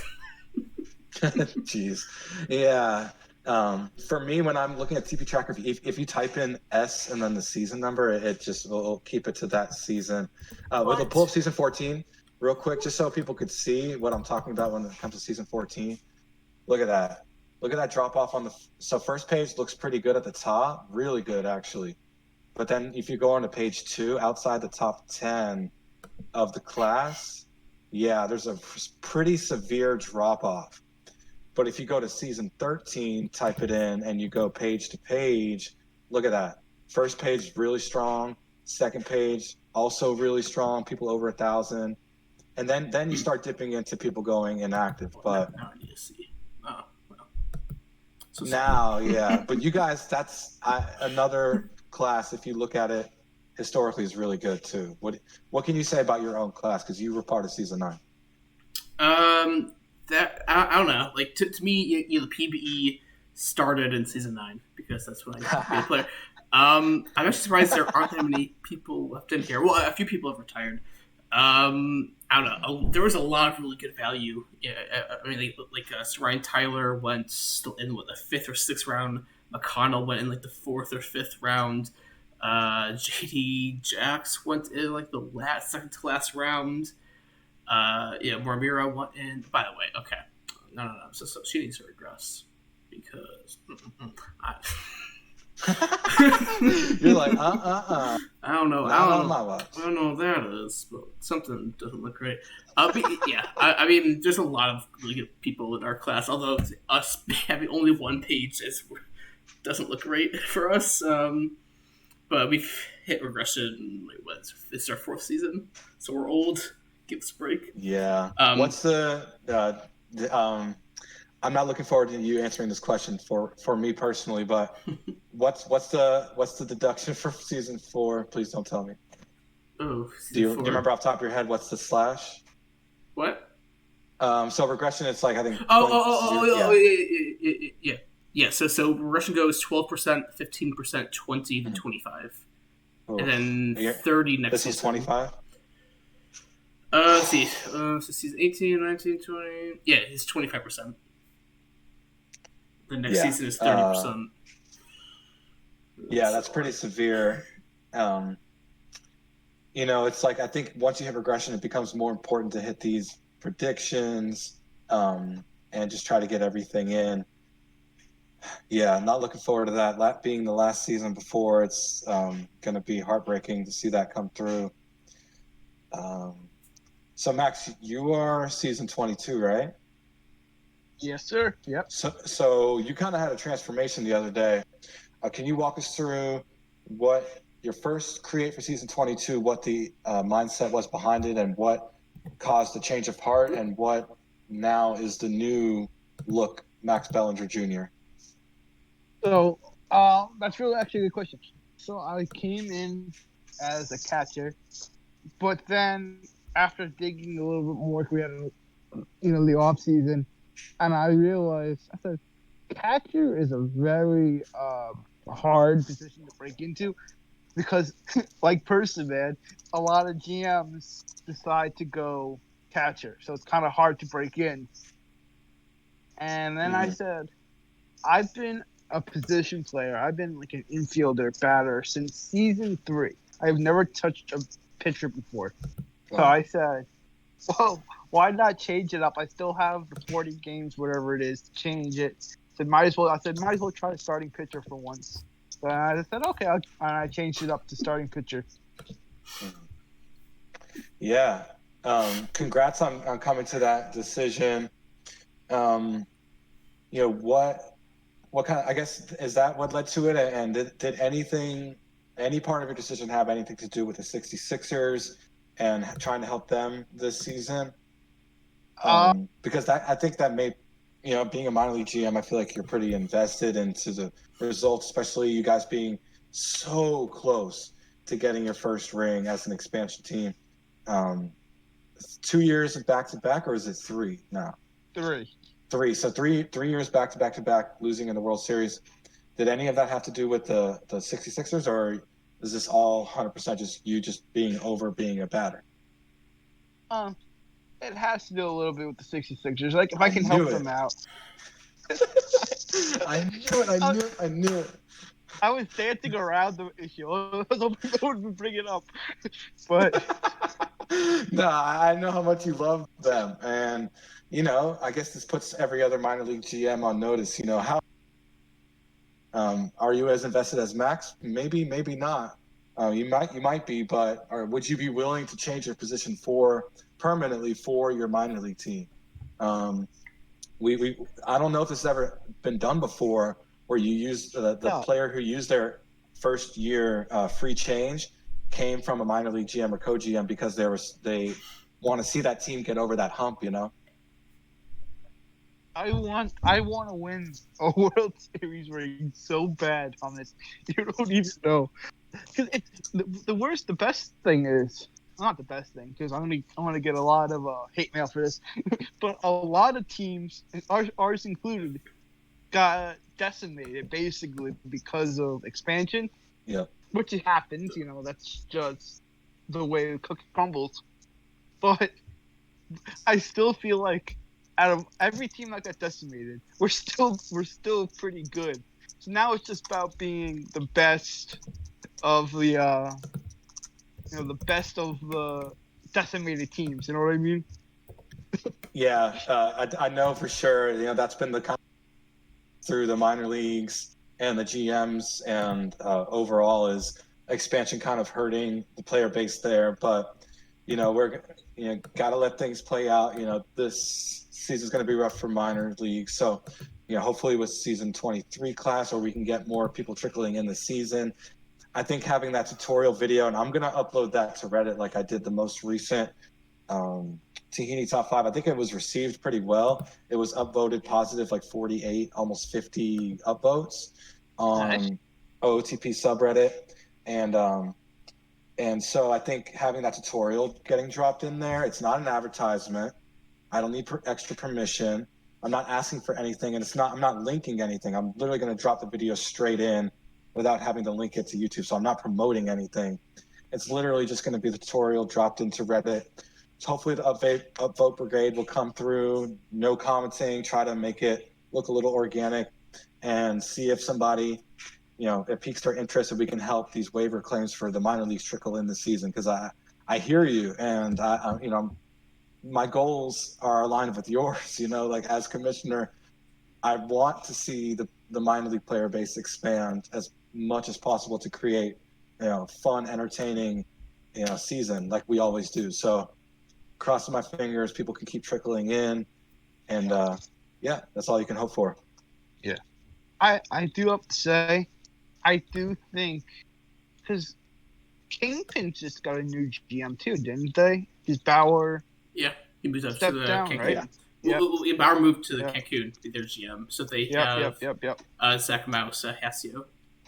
Jeez. Yeah. For me, when I'm looking at TP Tracker, if you type in S and then the season number, it just will keep it to that season. We'll pull up season 14 real quick, just so people could see what I'm talking about when it comes to season 14. Look at that. Look at that drop off so first page looks pretty good at the top, really good actually. But then if you go on to page 2, outside the top 10 of the class, there's a pretty severe drop off. But if you go to season 13, type it in, and you go page to page, look at that. First page, really strong. Second page, also really strong. People over 1,000. And then you start dipping into people going inactive. But now I need to see. So now, but you guys, that's another class. If you look at it historically, is really good too. What can you say about your own class? Because you were part of season 9. That I don't know. Like to me, the PBE started in season 9 because that's when I used to be a player. I'm actually surprised there aren't that many people left in here. Well, a few people have retired. I don't know. There was a lot of really good value. I mean, Ryan Tyler went in the 5th or 6th round. McConnell went in the 4th or 5th round. JD Jax went in the second to last round. Marmira went in. By the way, okay, no. So she needs to regress because you're like I don't know. I don't know what that is, but something doesn't look great. I mean, there's a lot of really good people in our class. Although us having only one page doesn't look great for us. But we've hit regression. It's our 4th season, so we're old. Give us a break. Yeah. What's the I'm not looking forward to you answering this question for me personally, but what's the deduction for season 4? Please don't tell me. Oh, do you remember off the top of your head what's the slash? What? So regression, it's like I think. Yeah. So regression goes 12%, 15%, 20, then 25, and then 30 next season. This is 25. Let's see. So season 18, 19, 20. Yeah, it's 25%. The next season is 30%. Yeah, that's pretty severe. It's like I think once you hit regression, it becomes more important to hit these predictions and just try to get everything in. Yeah, not looking forward to that. Being the last season before, it's going to be heartbreaking to see that come through. So, Max, you are season 22, right? Yes, sir. Yep. So you kind of had a transformation the other day. Can you walk us through what your first create for season 22, what the mindset was behind it, and what caused the change of heart, and what now is the new look Max Bellinger Jr.? So that's really actually a good question. So I came in as a catcher, but then after digging a little bit more, we had the off season, and I realized I said catcher is a very hard position to break into because, like person, man, a lot of GMs decide to go catcher, so it's kind of hard to break in. And then I said, I've been a position player. I've been like an infielder, batter since season 3. I've never touched a pitcher before. Wow. So I said, well, why not change it up? I still have the 40 games, whatever it is, to change it. Might as well try a starting pitcher for once. So I said, okay, and I changed it up to starting pitcher. Yeah. Congrats on coming to that decision. What kind of, I guess, is that what led to it? And did any part of your decision have anything to do with the 66ers and trying to help them this season? Because I think that may, being a minor league GM, I feel like you're pretty invested into the results, especially you guys being so close to getting your first ring as an expansion team. 2 years back to back, or is it 3 now? 3. 3. So 3 years back to back, losing in the World Series. Did any of that have to do with the 66ers, or is this all 100% just you being a batter? It has to do a little bit with the 66ers. Like, if I can help them out. I knew it. I was dancing around the issue. I was hoping no one would bring it up. But no, I know how much you love them. And, I guess this puts every other minor league GM on notice. How are you as invested as Max? Maybe not. You might be, but would you be willing to change your position permanently for your minor league team? I don't know if this has ever been done before, where you use the player who used their first year free change came from a minor league GM or co-GM because they want to see that team get over that hump. I want to win a World Series ring so bad, Thomas. You don't even know. Because it's the best thing is not the best thing, because I'm gonna get a lot of hate mail for this, but a lot of teams, ours included, got decimated basically because of expansion. Yeah. Which it happens, that's just the way the cookie crumbles. But I still feel like out of every team that got decimated, we're still pretty good. So now it's just about being the best of the the best of the decimated teams. You know what I mean? Yeah, I know for sure. That's been the through the minor leagues and the GMs, and overall is expansion kind of hurting the player base there. But we're got to let things play out. This season's going to be rough for minor leagues, so hopefully with season 23 class, or we can get more people trickling in the season. I think having that tutorial video, and I'm going to upload that to Reddit like I did the most recent Tahini Top 5. I think it was received pretty well. It was upvoted positive, like 48, almost 50 upvotes on OOTP subreddit. And so I think having that tutorial getting dropped in there, it's not an advertisement. I don't need extra permission. I'm not asking for anything, and I'm not linking anything. I'm literally going to drop the video straight in without having to link it to YouTube. So I'm not promoting anything. It's literally just going to be the tutorial dropped into Reddit. So hopefully the upvote brigade will come through, no commenting, try to make it look a little organic. and see if somebody, it piques their interest and we can help these waiver claims for the minor leagues trickle in the season. Because I hear you, and my goals are aligned with yours. Like as commissioner, I want to see the minor league player base expand as much as possible to create, fun, entertaining, season like we always do. So crossing my fingers, people can keep trickling in, and that's all you can hope for. Yeah. I do have to say, I do think, because Kingpin just got a new GM too, didn't they? Is Bauer Yeah, he moved up to stepped the down, Cancun. right? Yeah. Well, Bauer moved to the Yep. Cancun, be their GM. So they Yep. have Zach Mouse, Hasio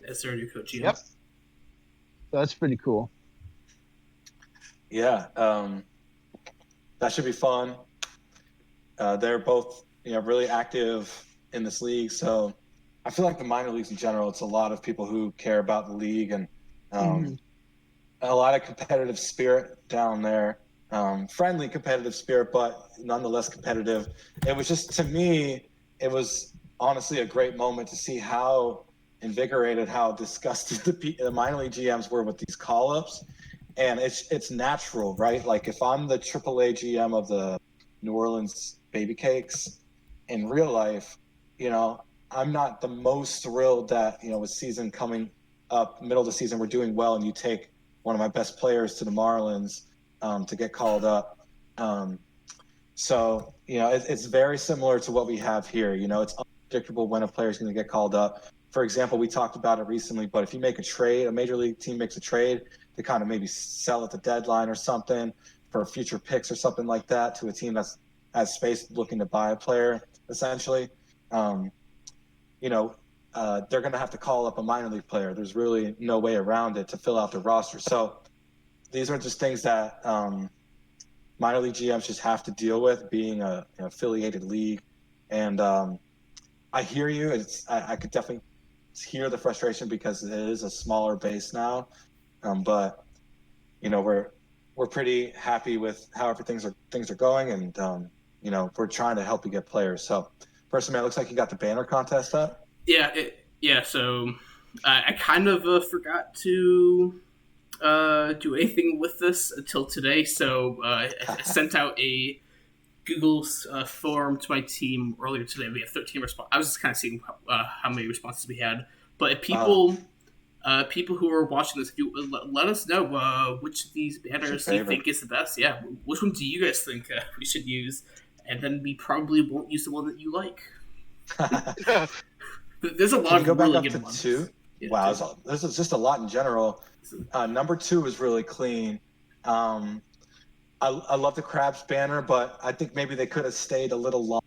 as their new co-GM. Yep. That's pretty cool. Yeah, that should be fun. They're both, really active in this league. So I feel like the minor leagues in general, it's a lot of people who care about the league and a lot of competitive spirit down there. Friendly competitive spirit, but nonetheless competitive. It was just, to me, it was honestly a great moment to see how invigorated, how disgusted the minor league GMs were with these call-ups. And it's natural, right? Like if I'm the AAA GM of the New Orleans Baby Cakes in real life, I'm not the most thrilled that, with season coming up, middle of the season, we're doing well, and you take one of my best players to the Marlins to get called up. So, it's very similar to what we have here. It's unpredictable when a player is going to get called up. For example, we talked about it recently, but if you make a trade, a major league team makes a trade, to kind of maybe sell at the deadline or something for future picks or something like that to a team that's has space looking to buy a player, essentially. They're going to have to call up a minor league player. There's really no way around it to fill out the roster. So these are just things that minor league GMs just have to deal with, being an affiliated league. And I hear you. I could definitely hear the frustration because it is a smaller base now. But we're pretty happy with how things are going, and we're trying to help you get players. So, first, man, it looks like you got the banner contest up. Yeah. So I kind of forgot to do anything with this until today. So I sent out a Google form to my team earlier today. We had 13 responses. I was just kind of seeing how many responses we had. But if people who are watching this, if you let us know which of these banners you think is the best. Yeah, which one do you guys think we should use? And then we probably won't use the one that you like. There's a lot of really good ones. Two? Yeah, wow, this is just a lot in general. Number 2 is really clean. I love the Crabs banner, but I think maybe they could have stayed a little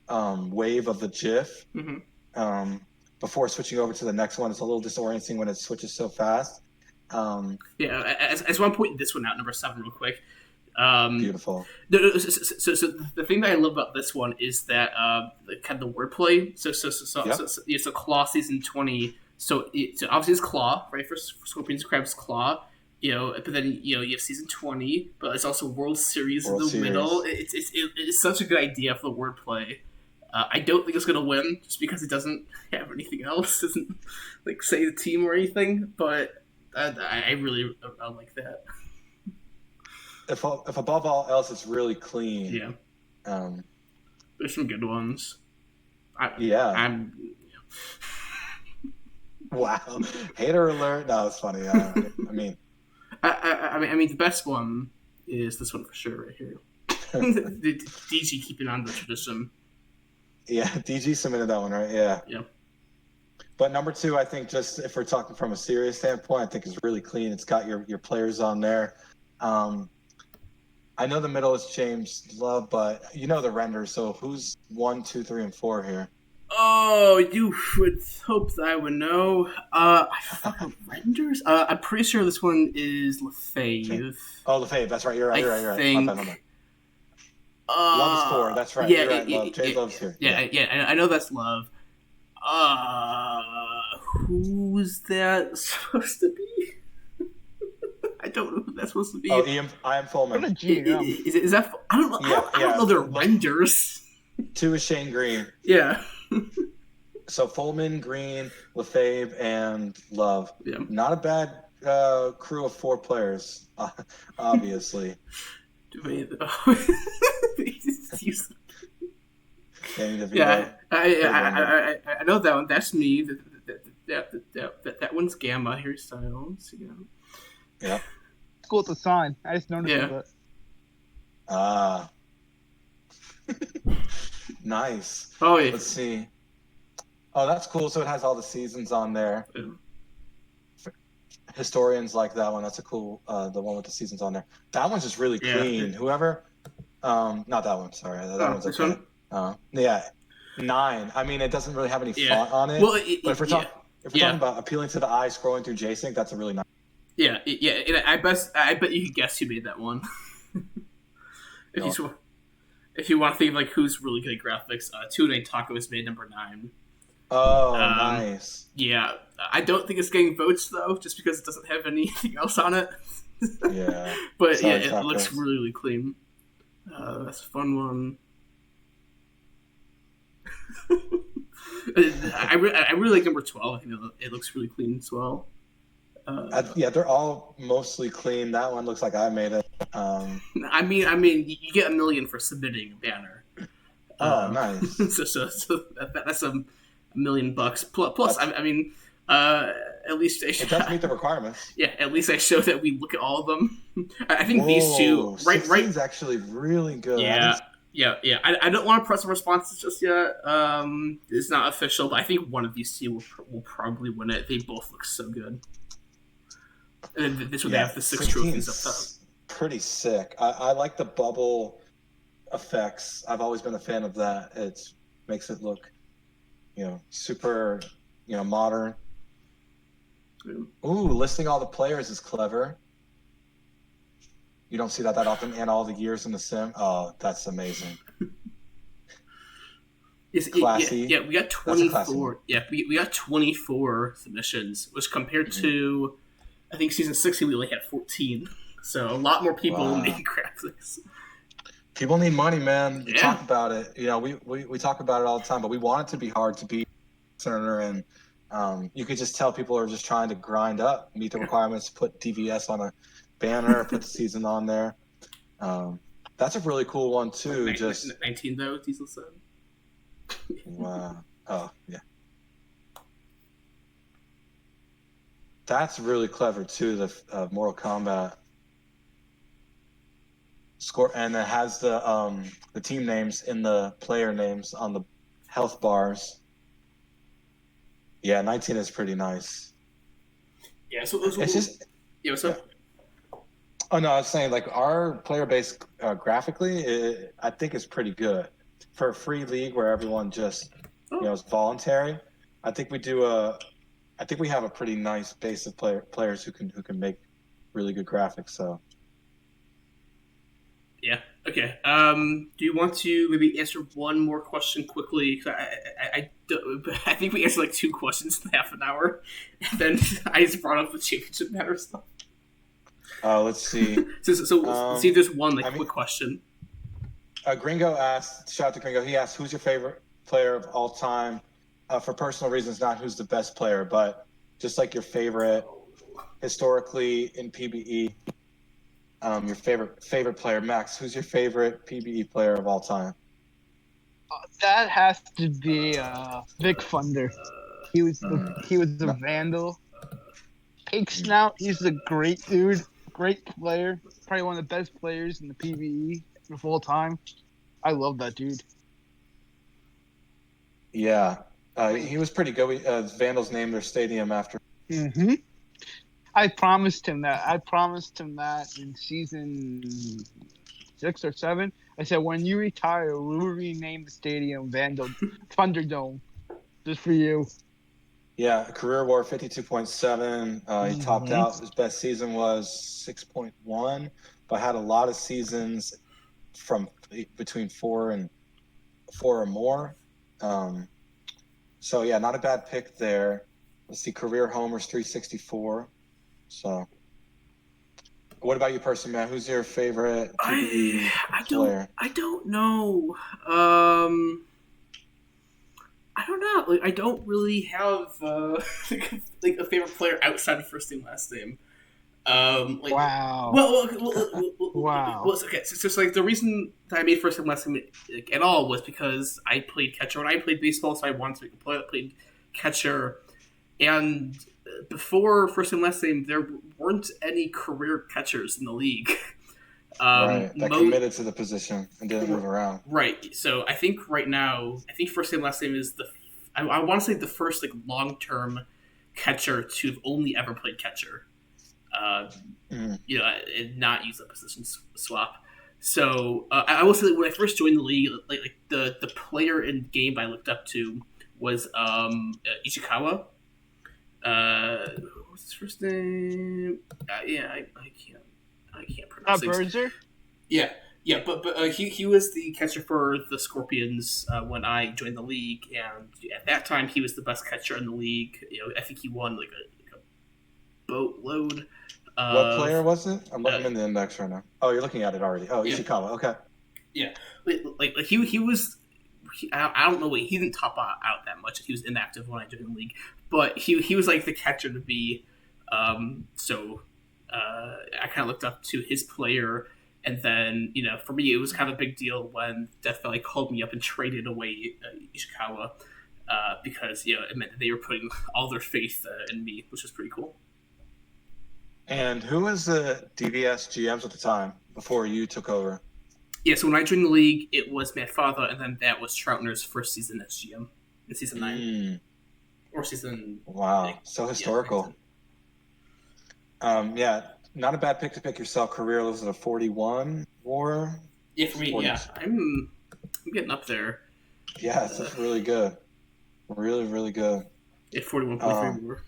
long. Wave of the GIF. Mm-hmm. Before switching over to the next one. It's a little disorienting when it switches so fast. As one point this one out, number 7, real quick. Beautiful. So the thing that I love about this one is that kind of the wordplay. So Claw season 20. So obviously it's Claw, right? For Scorpions and Crabs, Claw. But then you have season 20, but it's also World Series in the middle. It's such a good idea for the wordplay. I don't think it's going to win just because it doesn't have anything else. It doesn't say the team or anything, but I really like that. If above all else, it's really clean. Yeah. There's some good ones. Wow. Hater alert. No, it's funny. I mean, the best one is this one for sure right here. DG keeping on the tradition. Yeah, DG submitted that one, right? Yeah. Yeah. But number 2, I think, just if we're talking from a serious standpoint, I think is really clean. It's got your players on there. I know the middle is James Love, but the renders. So who's 1, 2, 3, and 4 here? Oh, you would hope that I would know. I forgot renders. I'm pretty sure this one is Lefebvre. Oh, Lefebvre. That's right. You're right. I think. My bad. Love is 4. That's right. You're right. Love. Jay Love's here. Yeah. I know that's Love. Who's that supposed to be? I don't know who that's supposed to be. Oh, I am Fullman. Is that? I don't know. I don't know their renders. 2 is Shane Green. Yeah. So Fullman, Green, Lefebvre, and Love. Yeah. Not a bad crew of 4 players, obviously. Danny DeVito. Yeah, I know that one. That's me. That one's Gamma hairstyles. Yeah. Yeah. It's cool to sign. I just noticed Yeah. it. Ah. Nice. Oh yeah. Let's see. Oh, that's cool. So it has all the seasons on there. Yeah. Historians like that one. That's a cool. The one with the seasons on there. That one's just really clean. Yeah. Whoever. Not that one. Sorry, that one's this okay. one? Yeah, 9. I mean, it doesn't really have any font on it. Well, but if we're talking about appealing to the eye, scrolling through JSync, that's a really nice. Yeah. And I bet you could guess who made that one. If you want to think of like who's really good at graphics, Tune Taco is made number 9. Oh, nice. Yeah, I don't think it's getting votes though, just because it doesn't have anything else on it. Yeah, but sorry, it looks really, really clean. That's a fun one. I really like number 12. I think it looks really clean as well. Yeah, they're all mostly clean. That one looks like I made it. I mean, you get $1 million for submitting a banner. Oh, nice. So that's $1 million bucks. Plus, I mean, at least it does meet the requirements. Yeah, at least I show that we look at all of them. I think these two, right, is actually really good. Yeah. I don't want to press the responses just yet. It's not official, but I think one of these two will probably win it. They both look so good. And this would have the 6 trophies up top. Pretty sick. I like the bubble effects. I've always been a fan of that. It makes it look, super, modern. Yeah. Ooh, listing all the players is clever. You don't see that often, and all the years in the sim. Oh, that's amazing. Classy. Yeah, we got 24. Yeah, we got 24 submissions, which compared to, I think season 60 we only had 14. So a lot more people making graphics. People need money, man. We talk about it. We talk about it all the time, but we want it to be hard to be Cerner, and you could just tell people are just trying to grind up, meet the requirements, put DVS on a banner, put the season on there. That's a really cool one too. Just 19 though, Diesel said. Wow. Oh yeah. That's really clever too. The Mortal Kombat score, and it has the team names in the player names on the health bars. Yeah, 19 is pretty nice. Yeah, so it's just. Yeah, what's up? Oh no, I was saying like our player base graphically, I think is pretty good for a free league where everyone just is voluntary. I think we have a pretty nice base of players who can make really good graphics. So. Yeah. Okay. Do you want to maybe answer one more question quickly? I think we answered like 2 questions in half an hour, and then I just brought up the championship matter stuff. Let's see. So let's see if there's one quick question. Gringo asked, shout out to Gringo, he asked, who's your favorite player of all time? For personal reasons, not who's the best player, but just like your favorite historically in PBE, your favorite player. Max, who's your favorite PBE player of all time? That has to be Vic Thunder. He was the Vandal. Pig Snout, he's a great dude, great player, probably one of the best players in the PBE of all time. I love that dude. Yeah, he was pretty good. Vandals named their stadium after. Mm-hmm. I promised him that in season 6 or 7. I said, when you retire, we'll rename the stadium Vandal Thunderdome, just for you. Yeah, career WAR 52.7. He topped out. His best season was 6.1, but had a lot of seasons from between 4 or more. So yeah, not a bad pick there. Let's see, career homers 364. So, what about you, person, man? Who's your favorite PBE player? I don't know. I don't know. Like, I don't really have like a favorite player outside of first name, last name. Like, Wow. Wow. okay. So like the reason that I made first name, last name like, at all was because I played catcher when I played baseball, so I wanted to make a player that played catcher. And before first name, last name, there weren't any career catchers in the league. Right. That committed to the position and didn't move around. Right. So I think right now, I think first name last name is I want to say the first like long term catcher to have only ever played catcher. You know, and not use a position swap. So I will say that when I first joined the league, like the player in game I looked up to was Ichikawa. What's his first name? Yeah, I can't pronounce Not things. Berzer? Yeah, yeah, but he was the catcher for the Scorpions when I joined the league, and at that time he was the best catcher in the league. You know, I think he won like a boatload. What player was it? I'm looking in the index right now. Oh, you're looking at it already. Oh, Ishikawa. Okay. Yeah, like he was. I don't know. He didn't top out that much. He was inactive when I joined the league, but he was like the catcher to be. So I kind of looked up to his player, and then you know for me it was kind of a big deal when Death Valley called me up and traded away Ishikawa because you know it meant that they were putting all their faith in me, which was pretty cool. And who was the DVS GMs at the time before you took over? Yeah, so when I joined the league, it was Matt Father, and then that was Troutner's first season as GM in season 9 or season. Wow, like, so historical. Yeah, not a bad pick to pick yourself. Career was at a 41 WAR. Yeah, for me, 40. yeah, I'm getting up there. Yeah, it's really good, really good. Yeah, 41.3 WAR.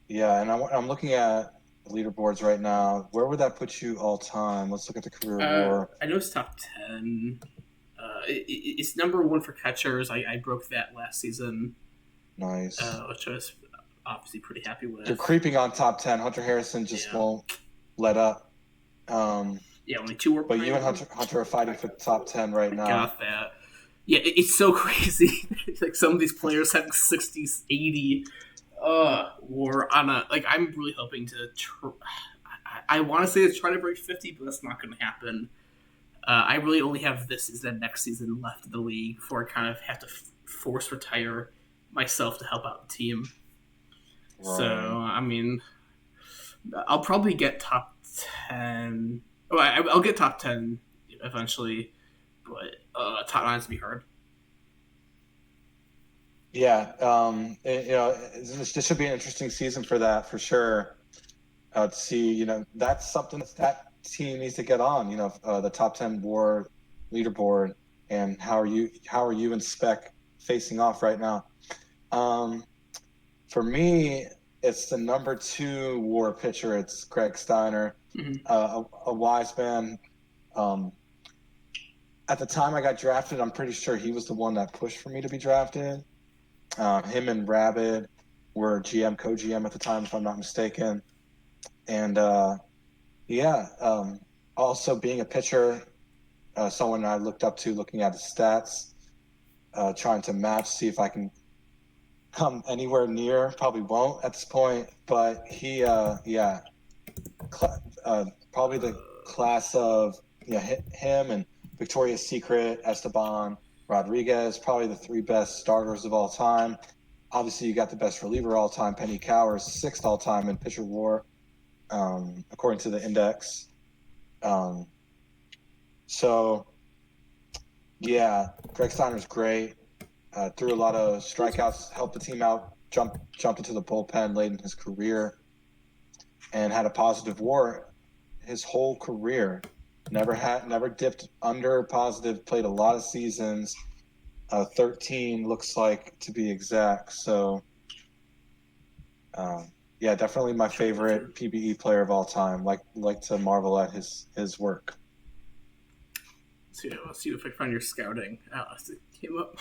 Yeah, and I'm looking at the leaderboards right now. Where would that put you all time? Let's look at the career WAR. I know it's top 10. It's number 1 for catchers. I broke that last season. Nice. Which I was obviously pretty happy with. You're creeping on top 10. Hunter Harrison just won't let up. Yeah, only 2 WAR. But you and Hunter are fighting for the top 10 right now. Got that. Yeah, it's so crazy. Like some of these players having 60s, 80. War on a like. I'm really hoping to. I want to say it's trying to break 50, but that's not going to happen. I really only have this season and next season left in the league before I kind of have to force retire myself to help out the team. Right. So I mean, I'll probably get top 10. Oh, I'll get top 10 eventually, but top 9's gonna be hard. Yeah, you know, this should be an interesting season for that for sure. To see, you know, that's something that team needs to get on. You know, the top 10 WAR leaderboard, and how are you and Spec facing off right now? For me, it's the number 2 WAR pitcher. It's Greg Steiner, a wise man. At the time I got drafted, I'm pretty sure he was the one that pushed for me to be drafted. Him and Rabid were GM, co-GM at the time, if I'm not mistaken. And also being a pitcher, someone I looked up to, looking at his stats, trying to match, see if I can come anywhere near. Probably won't at this point, but he, probably the class of him and Victoria's Secret, Esteban, Rodriguez, probably the 3 best starters of all time. Obviously, you got the best reliever all time, Penny Cowers, 6th all time in pitcher WAR, according to the index. So, yeah, Greg Steiner's great. Threw a lot of strikeouts, helped the team out, jumped into the bullpen late in his career, and had a positive WAR his whole career. Never dipped under positive, played a lot of seasons, 13 looks like to be exact. So, yeah, definitely my favorite PBE player of all time. Like to marvel at his work. Let's see if I find your scouting. It came up.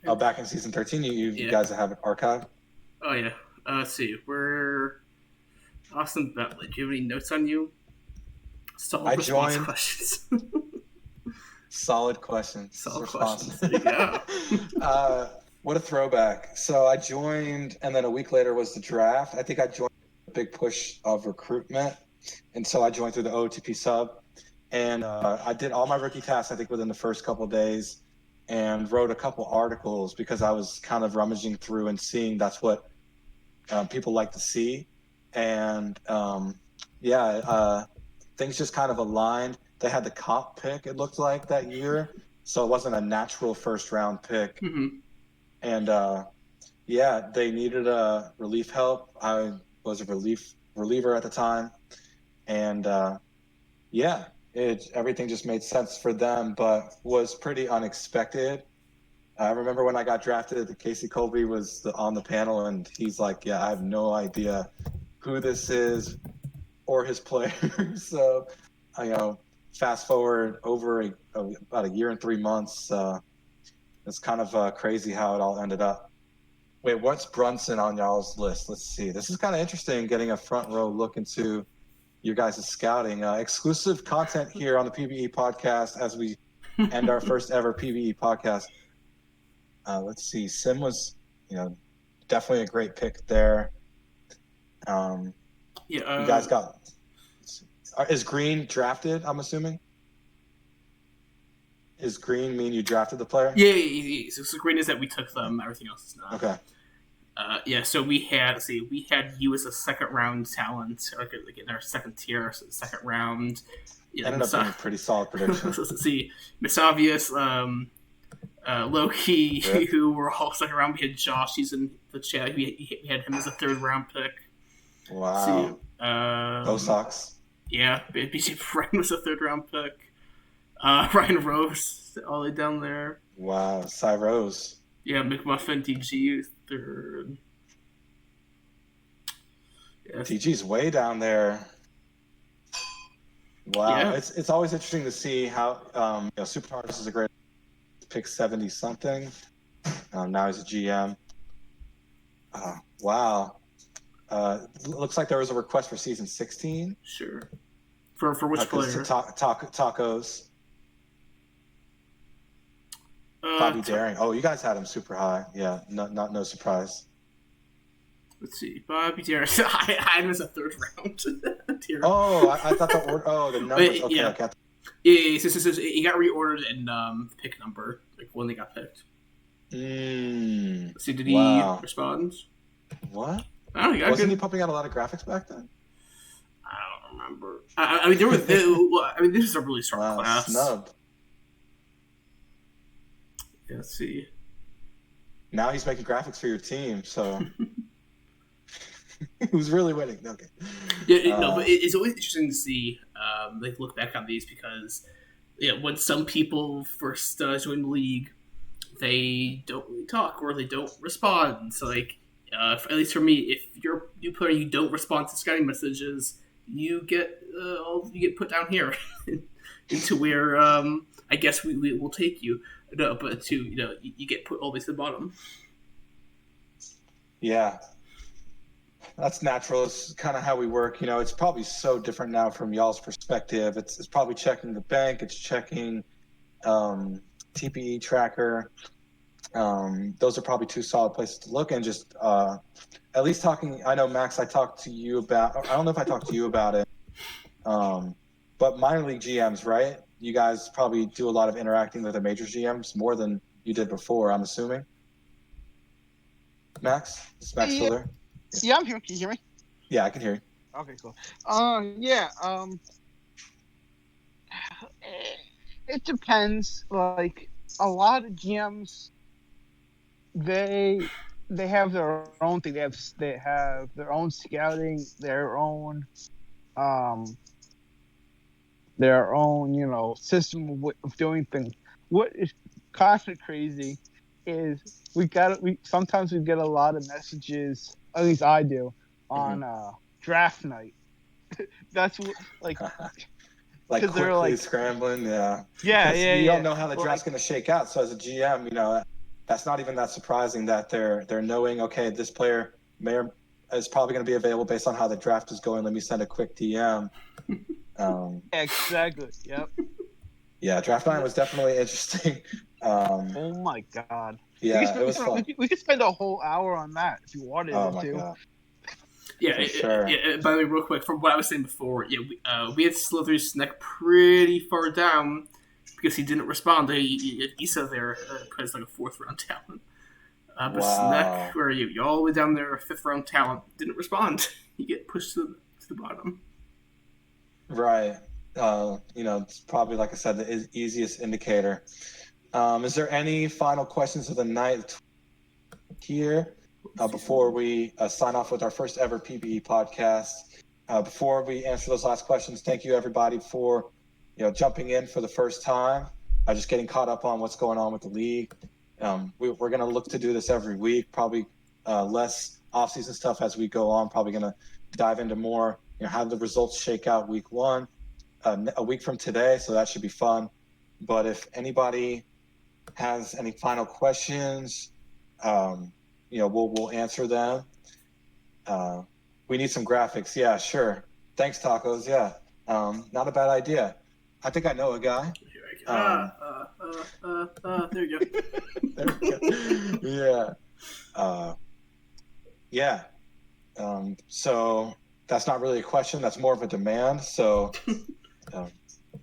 Oh, back in season 13, you guys have it archived? Oh, yeah. Let's see. We're Austin Bentley. Do you have any notes on you? I joined. Questions. Solid questions. Solid Responses. questions. There you go. What a throwback. So I joined, and then a week later was the draft. I think I joined a big push of recruitment. And so I joined through the OTP sub. And I did all my rookie tasks, I think, within the first couple of days, and wrote a couple articles because I was kind of rummaging through and seeing that's what people like to see. And things just kind of aligned. They had the comp pick, it looked like, that year. So it wasn't a natural first round pick. Mm-hmm. And they needed a relief help. I was a reliever at the time. And everything just made sense for them, but was pretty unexpected. I remember when I got drafted, Casey Colby was on the panel, and he's like, "Yeah, I have no idea who this is or his players." So, fast forward over about a year and 3 months. It's kind of crazy how it all ended up. Wait, what's Brunson on y'all's list? Let's see. This is kind of interesting, getting a front row look into your guys' scouting. Exclusive content here on the PBE podcast as we end our first ever PBE podcast. Let's see. Sim was, definitely a great pick there. You guys got. Is Green drafted? I'm assuming. Is Green mean you drafted the player? Yeah. So Green is that we took them. Everything else is not. Okay. So we had you as a second round talent, like in our second tier, so the second round. Ended up being a pretty solid prediction. Let's see, Misavius, Loki, who were all second round. We had Josh. He's in the chat. We had him as a third round pick. Wow. Go Sox. Yeah, BJ Bryan was a third round pick. Ryan Rose, all the way down there. Wow, Cy Rose. Yeah, McMuffin, DG, third. Yeah. DG's way down there. Wow, yeah. It's always interesting to see how Super Artist is a great pick, 70 something. Now he's a GM. Wow. Looks like there was a request for season 16. Sure. For which player? Tacos. Bobby Daring. Oh, you guys had him super high. Yeah, no surprise. Let's see. Bobby Daring. I had him as a third round. Oh, I thought the numbers. Okay, yeah. Okay. Yeah. So he got reordered in pick number, like when they got picked. Let's see, did he respond? What? I don't know. Wasn't he pumping out a lot of graphics back then? I don't remember. I mean, there were. This is a really strong class. Snubbed. Yeah, let's see. Now he's making graphics for your team, so who's really winning? Okay. Yeah, but it's always interesting to see, look back on these because, when some people first join the league, they don't really talk or they don't respond. So, at least for me, if you're a new player, you don't respond to scouting messages, you get put down here into where I guess we will take you. No, but you get put always to the bottom. Yeah, that's natural. It's kind of how we work. It's probably so different now from y'all's perspective. It's probably checking the bank. It's checking TPE tracker. Those are probably two solid places to look, and just at least talking. I know, Max, I talked to you about. I don't know if I talked to you about it, but minor league GMs, right? You guys probably do a lot of interacting with the major GMs more than you did before, I'm assuming. Max? Is Max still there? Yeah, I'm here. Can you hear me? Yeah, I can hear you. Okay, cool. It depends. Like, a lot of GMs, they have their own thing. They have their own scouting, their own system of doing things. What is kind of crazy is sometimes we get a lot of messages, at least I do, on draft night. That's what, like quickly scrambling, yeah. You don't know how the draft's going to shake out. So as a GM, that's not even that surprising that they're knowing, okay, this player is probably going to be available based on how the draft is going. Let me send a quick DM. Exactly. Yep. Yeah, draft night was definitely interesting. Oh my god. Yeah, it was fun. We could spend a whole hour on that if you wanted Oh my to. god. Yeah, For sure. by the way, real quick, from what I was saying before, we had Slither's neck pretty far down because he didn't respond. He said there as like a 4th-round talent. But Wow. Sneck, where you're all the way down there, a 5th-round talent, didn't respond. You get pushed to the bottom. Right. It's probably, like I said, the easiest indicator. Is there any final questions of the night here before we sign off with our first ever PBE podcast? Before we answer those last questions, thank you everybody for jumping in for the first time, just getting caught up on what's going on with the league. We're going to look to do this every week, probably less off-season stuff as we go on, probably going to dive into more, how the results shake out week 1, a week from today, so that should be fun. But if anybody has any final questions, we'll answer them. We need some graphics. Yeah, sure. Thanks, Tacos. Yeah, not a bad idea. I think I know a guy. There you go. There we go. Yeah. So that's not really a question. That's more of a demand. So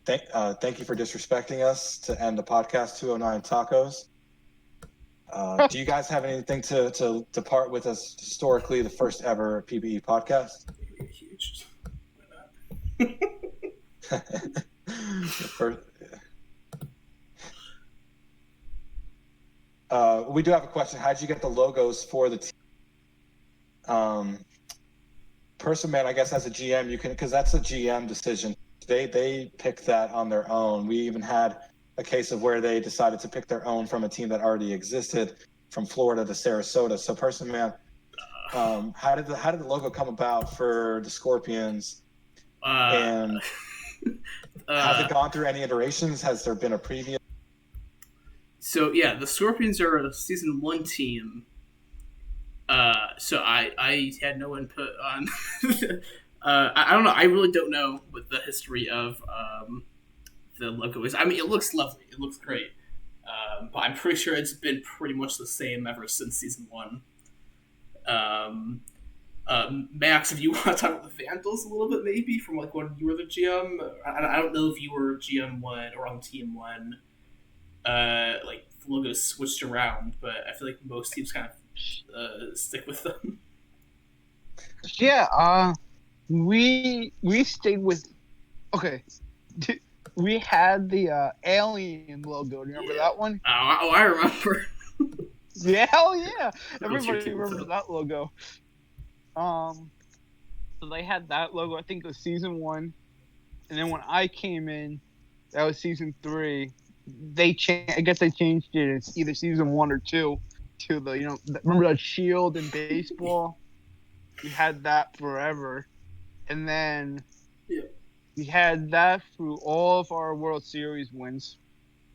thank you for disrespecting us to end the podcast. 209 Tacos. Do you guys have anything to depart with us historically, the first ever PBE podcast? Huge. We do have a question. How did you get the logos for the team? Person, man, I guess as a GM, you can, because that's a GM decision. They pick that on their own. We even had a case of where they decided to pick their own from a team that already existed, from Florida to Sarasota. So, person, man, how did the logo come about for the Scorpions? And has it gone through any iterations? Has there been a previous? So yeah, the Scorpions are a season 1 team. So I had no input on. I don't know. I really don't know what the history of the logo is. I mean, it looks lovely. It looks great. But I'm pretty sure it's been pretty much the same ever since season 1. Max, if you want to talk about the Vandals a little bit, maybe from like when you were the GM. I don't know if you were GM 1 or on team 1. Like the logos switched around, but I feel like most teams kind of stick with them. Yeah, we stayed with. Okay, we had the alien logo. Do you remember that one? Oh, I remember. Yeah, hell yeah! What's your Everybody team remembers code? that logo. So they had that logo. I think it was season 1, and then when I came in, that was season 3. I guess they changed it. It's either season 1 or 2 to the remember that shield in baseball. We had that forever, and then we had that through all of our World Series wins,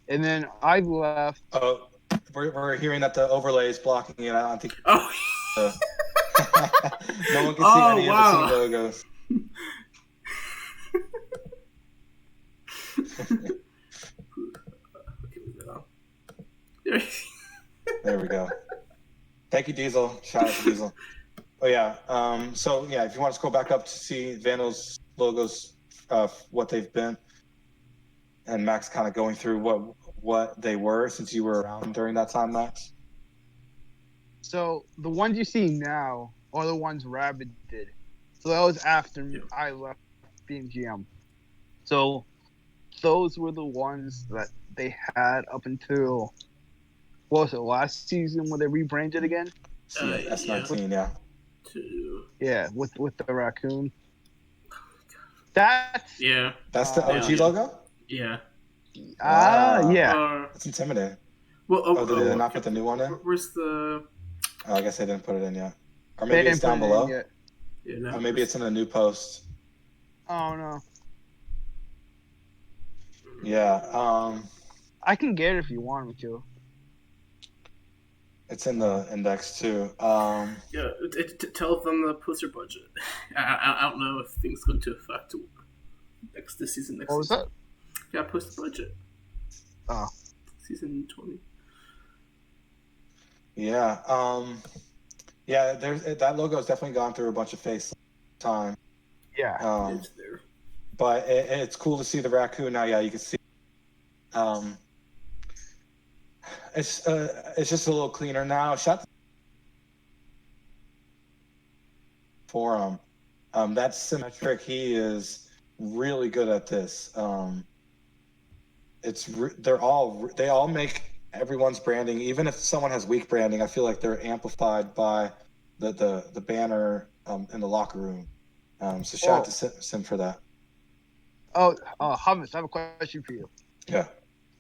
and then I left. Oh, we're hearing that the overlay is blocking it. I don't think. Oh. No one can see any wow. of the team logos. There we go. Thank you, Diesel. Shout out to Diesel. Oh yeah. So yeah, if you want to scroll back up to see Vandal's logos, what they've been, and Max kind of going through what they were since you were around during that time, Max. So the ones you see now are the ones Rabbit did. So that was after I left being GM. So those were the ones that they had up until, what was it, last season when they rebranded again? S19, yeah. Yeah, with the raccoon. That's That's the OG logo? Yeah. Wow. Yeah. That's intimidating. Well, did they not put the new one in? Where's the? Oh, I guess they didn't put it in yet. Or maybe it's down below. Yeah, no, or maybe it's in a new post. Oh no. Yeah. I can get it if you want me to. It's in the index too. Tell them the poster budget. I don't know if things going to affect this season. What was that? Yeah, poster budget. Oh, Season 20. Yeah. Yeah. There's that logo's definitely gone through a bunch of phases time. yeah. Um, It's there. but it's cool to see the raccoon now. Yeah, you can see. Um, it's just a little cleaner now. Shout for him. That's symmetric. He is really good at this. They all make everyone's branding. Even if someone has weak branding, I feel like they're amplified by the banner in the locker room. So shout out Oh, to Sim for that. Hummus, I have a question for you. Yeah.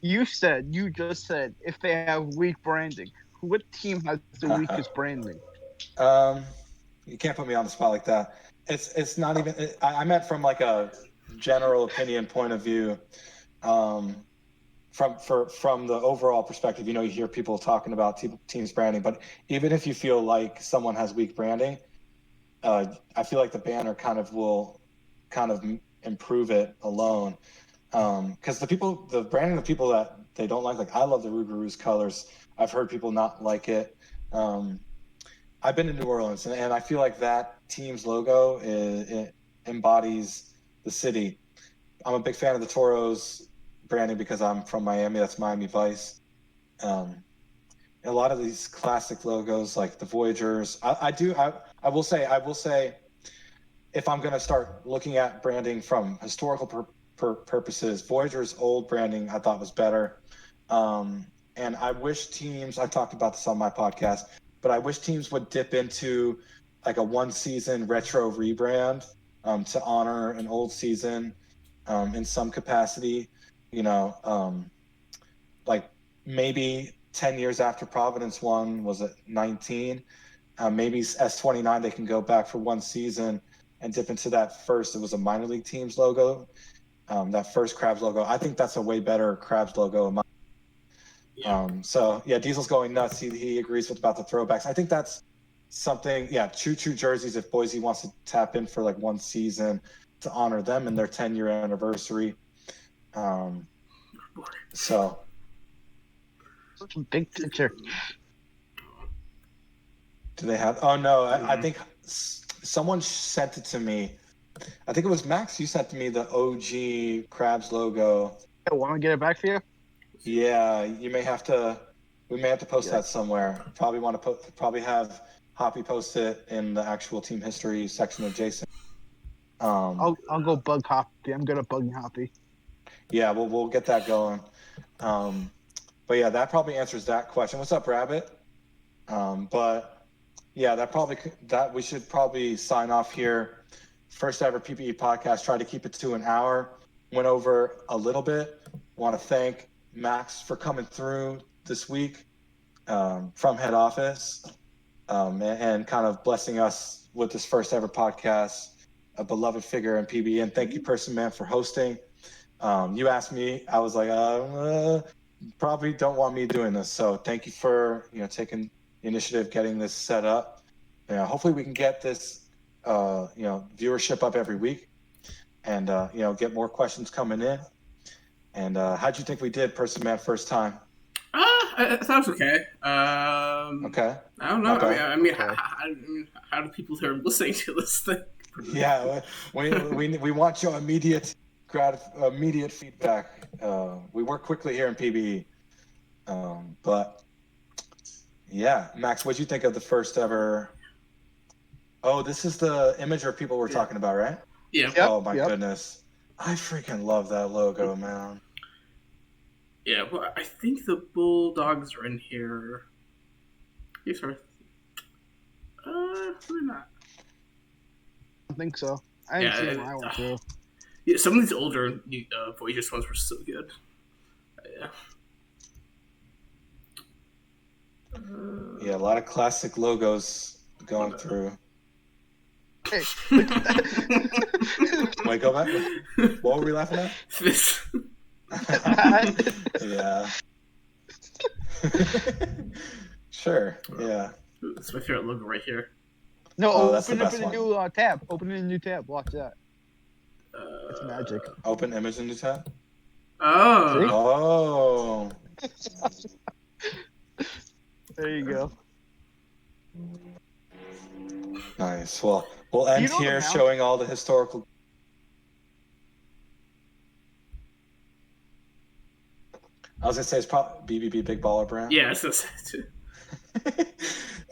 You just said if they have weak branding, what team has the weakest branding? um, you can't put me on the spot like that. It's not even. I meant from like a general opinion point of view. Um, from the overall perspective, you hear people talking about teams branding, but even if you feel like someone has weak branding, I feel like the banner will kind of improve it alone. Because the branding of people that they don't like I love the Rougarous colors. I've heard people not like it. I've been to New Orleans, and I feel like that team's logo it embodies the city. I'm a big fan of the Toros branding because I'm from Miami. That's Miami Vice. Um, a lot of these classic logos, like the Voyagers, I will say, if I'm going to start looking at branding from historical purposes, Voyager's old branding I thought was better. And I wish teams, I talked about this on my podcast, but I wish teams would dip into like a one season retro rebrand to honor an old season in some capacity. Like maybe 10 years after Providence won, was it 19? Maybe S29, they can go back for one season and dip into that first. It was a minor league teams logo, that first Crabs logo. I think that's a way better Crabs logo. Yeah. So yeah, Diesel's going nuts. He agrees with about the throwbacks. I think that's something. Yeah, choo jerseys. If Boise wants to tap in for like one season to honor them and their 10-year anniversary. So Such a big picture. do they have? Oh no, I think someone sent it to me. I think it was Max. You sent to me the OG Crabs logo. Hey, want to get it back for you? Yeah, you may have to. We may have to post Yeah. that somewhere. Probably want to probably have Hoppy post it in the actual team history section of Jason. I'll go bug Hoppy. I'm good at bugging Hoppy. Yeah, we'll get that going. But yeah, that probably answers that question. What's up, Rabbit? But yeah, that we should probably sign off here. First ever PBE podcast. Try to keep it to an hour. Went over a little bit. Want to thank Max for coming through this week from head office and kind of blessing us with this first ever podcast. A beloved figure in PBE, and thank you, Person Man, for hosting. You asked me, I was like, probably don't want me doing this. So thank you for taking the initiative, getting this set up. Hopefully we can get this viewership up every week, and get more questions coming in. And how'd you think we did, Person Man, first time? I thought it was okay. Okay. I don't know. Not bad. I mean, Okay. how do people who are listening to this thing? Yeah, we want your immediate feedback. We work quickly here in PBE. But yeah, Max, what'd you think of the first ever? Oh, this is the imager people were talking about, right? Yeah. Yep, Oh my yep. goodness, I freaking love that logo, man. Yeah. Well, I think the Bulldogs are in here. Yes, sir. Probably not. I think so. I didn't see Yeah. it when I went through. Yeah. Some of these older Voyagers ones were so good. Yeah. Yeah, a lot of classic logos going through. Hey, Wait, go back. What were we laughing at? This. Yeah. Sure. Yeah. It's my favorite logo right here. No, Oh, that's the open up best a one. new tab. Open a new tab. Watch that. It's magic. Open image in new tab. See? Oh, Oh, There you go. nice. Well, we'll Do you end know the here mount? showing all the historical. I was gonna say it's probably BBB Big Baller Brand. yeah. So,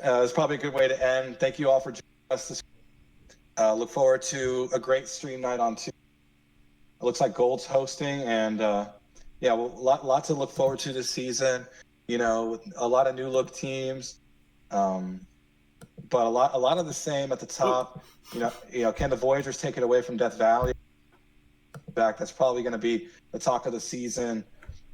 It's probably a good way to end. Thank you all for joining us this. Look forward to a great stream night on Tuesday. It looks like Gold's hosting, and yeah, well, lot to look forward to this season. With a lot of new look teams, but a lot of the same at the top. Can the Voyagers take it away from Death Valley? In fact, that's probably going to be the talk of the season.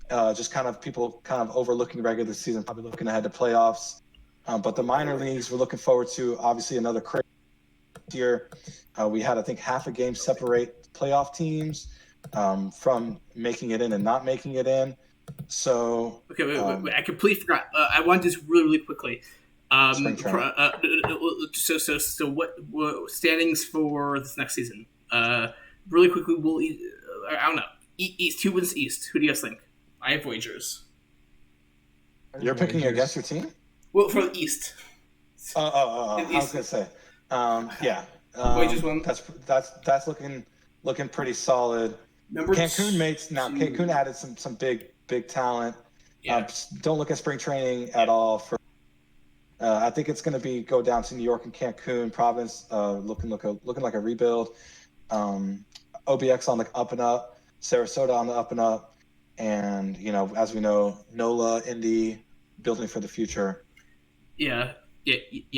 Just kind of people kind of overlooking regular season, probably looking ahead to playoffs. But the minor leagues, we're looking forward to obviously another crazy year. We had, I think, half a game separate playoff teams from making it in and not making it in. So okay, wait. I completely forgot. I want to just really quickly. Spring training. So what standings for this next season? Really quickly, I don't know. East. Who wins East? Who do you guys think? I have Voyagers. You're picking against your team? Well, for the East. I was gonna say, yeah. Voyagers won. That's looking pretty solid. Cancun added some big talent. Yeah. Don't look at spring training at all. I think it's going to go down to New York and Cancun. Providence looking like a rebuild. OBX on the up and up. Sarasota on the up and up. And as we know, NOLA, Indy building for the future. Yeah.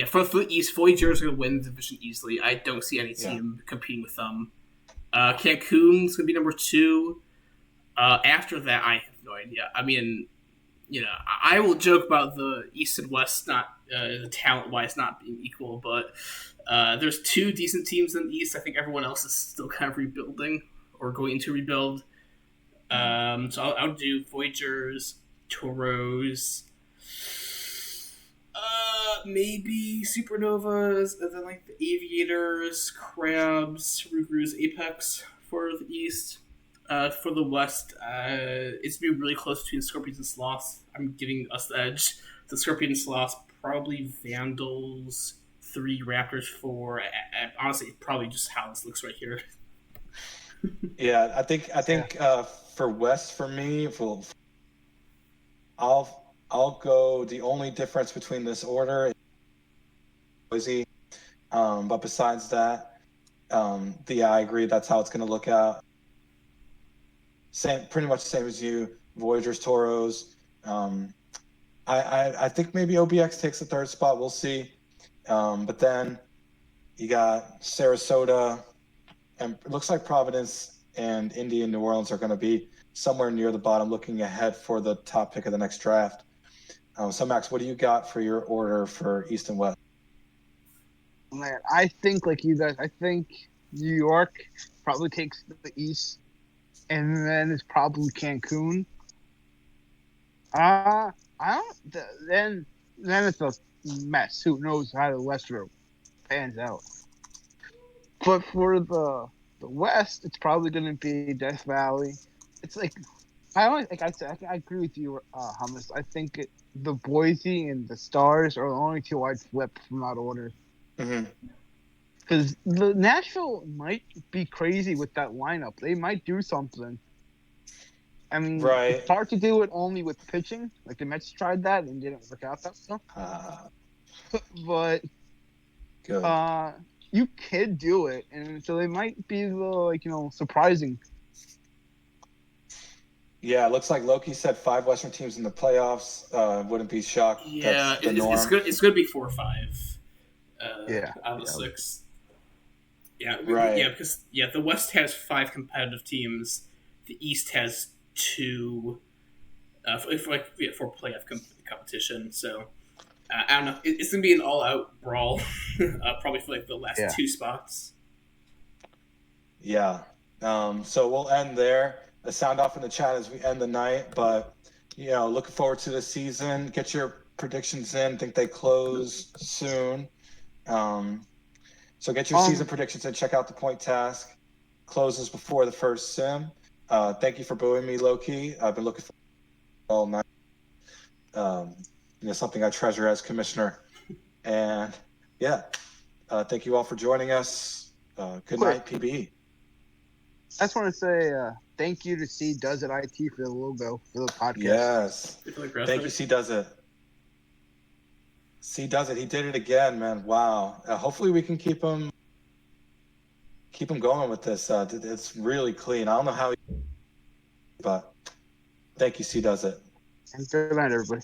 For the East, Voyagers are going to win the division easily. I don't see any team competing with them. Cancun's going to be number 2. After that, I have no idea. I mean, I will joke about the East and West not the talent-wise not being equal, but there's 2 decent teams in the East. I think everyone else is still kind of rebuilding or going to rebuild. So I'll do Voyagers, Toros, maybe Supernovas, and then like the Aviators, Crabs, Rougarous, Apex for the East. For the West, it's been really close between Scorpions and Sloths. I'm giving us the edge. The Scorpions, Sloths, probably Vandals, 3 Raptors, 4. Honestly, probably just how this looks right here. Yeah, I think for West for me, I'll go. The only difference between this order is Boise, but besides that, I agree. That's how it's going to look out. Pretty much the same as you. Voyagers, Toros. I think maybe OBX takes the 3rd spot. We'll see. But then you got Sarasota, and it looks like Providence and Indy and New Orleans are going to be somewhere near the bottom, looking ahead for the top pick of the next draft. So Max, what do you got for your order for East and West? Man, I think like you guys, I think New York probably takes the East, and then it's probably Cancun. I don't. Then it's a mess. Who knows how the West pans out? But for the West, it's probably going to be Death Valley. It's like I agree with you, Hummus. I think the Boise and the Stars are the only 2 I'd flip from that order. Because the Nashville might be crazy with that lineup. They might do something. I mean, It's hard to do it only with pitching. Like the Mets tried that and didn't work out that well. But good. You could do it, and so they might be a little, surprising. Yeah, it looks like Loki said 5 Western teams in the playoffs. Wouldn't be shocked. Yeah, That's the norm. It's going to be 4 or 5. Out of the 6. Yeah, right. Yeah, because the West has 5 competitive teams. The East has 2 for playoff competition. So I don't know. It's gonna be an all-out brawl, probably for like the last 2 spots. Yeah. So we'll end there. A sound off in the chat as we end the night. But looking forward to the season. Get your predictions in. Think they close soon. So get your season predictions and check out the point task. Closes before the first sim. Thank you for booing me, low key. I've been looking for all night. Something I treasure as commissioner. And yeah, thank you all for joining us. Good Quick. night, PBE. I just want to say thank you to C Does It IT for the logo for the podcast. Yes. Thank you, C Does It. C Does It. He did it again, man. Wow. Hopefully we can keep him going with this. It's really clean. I don't know how, but thank you, C Does It. And good night, everybody.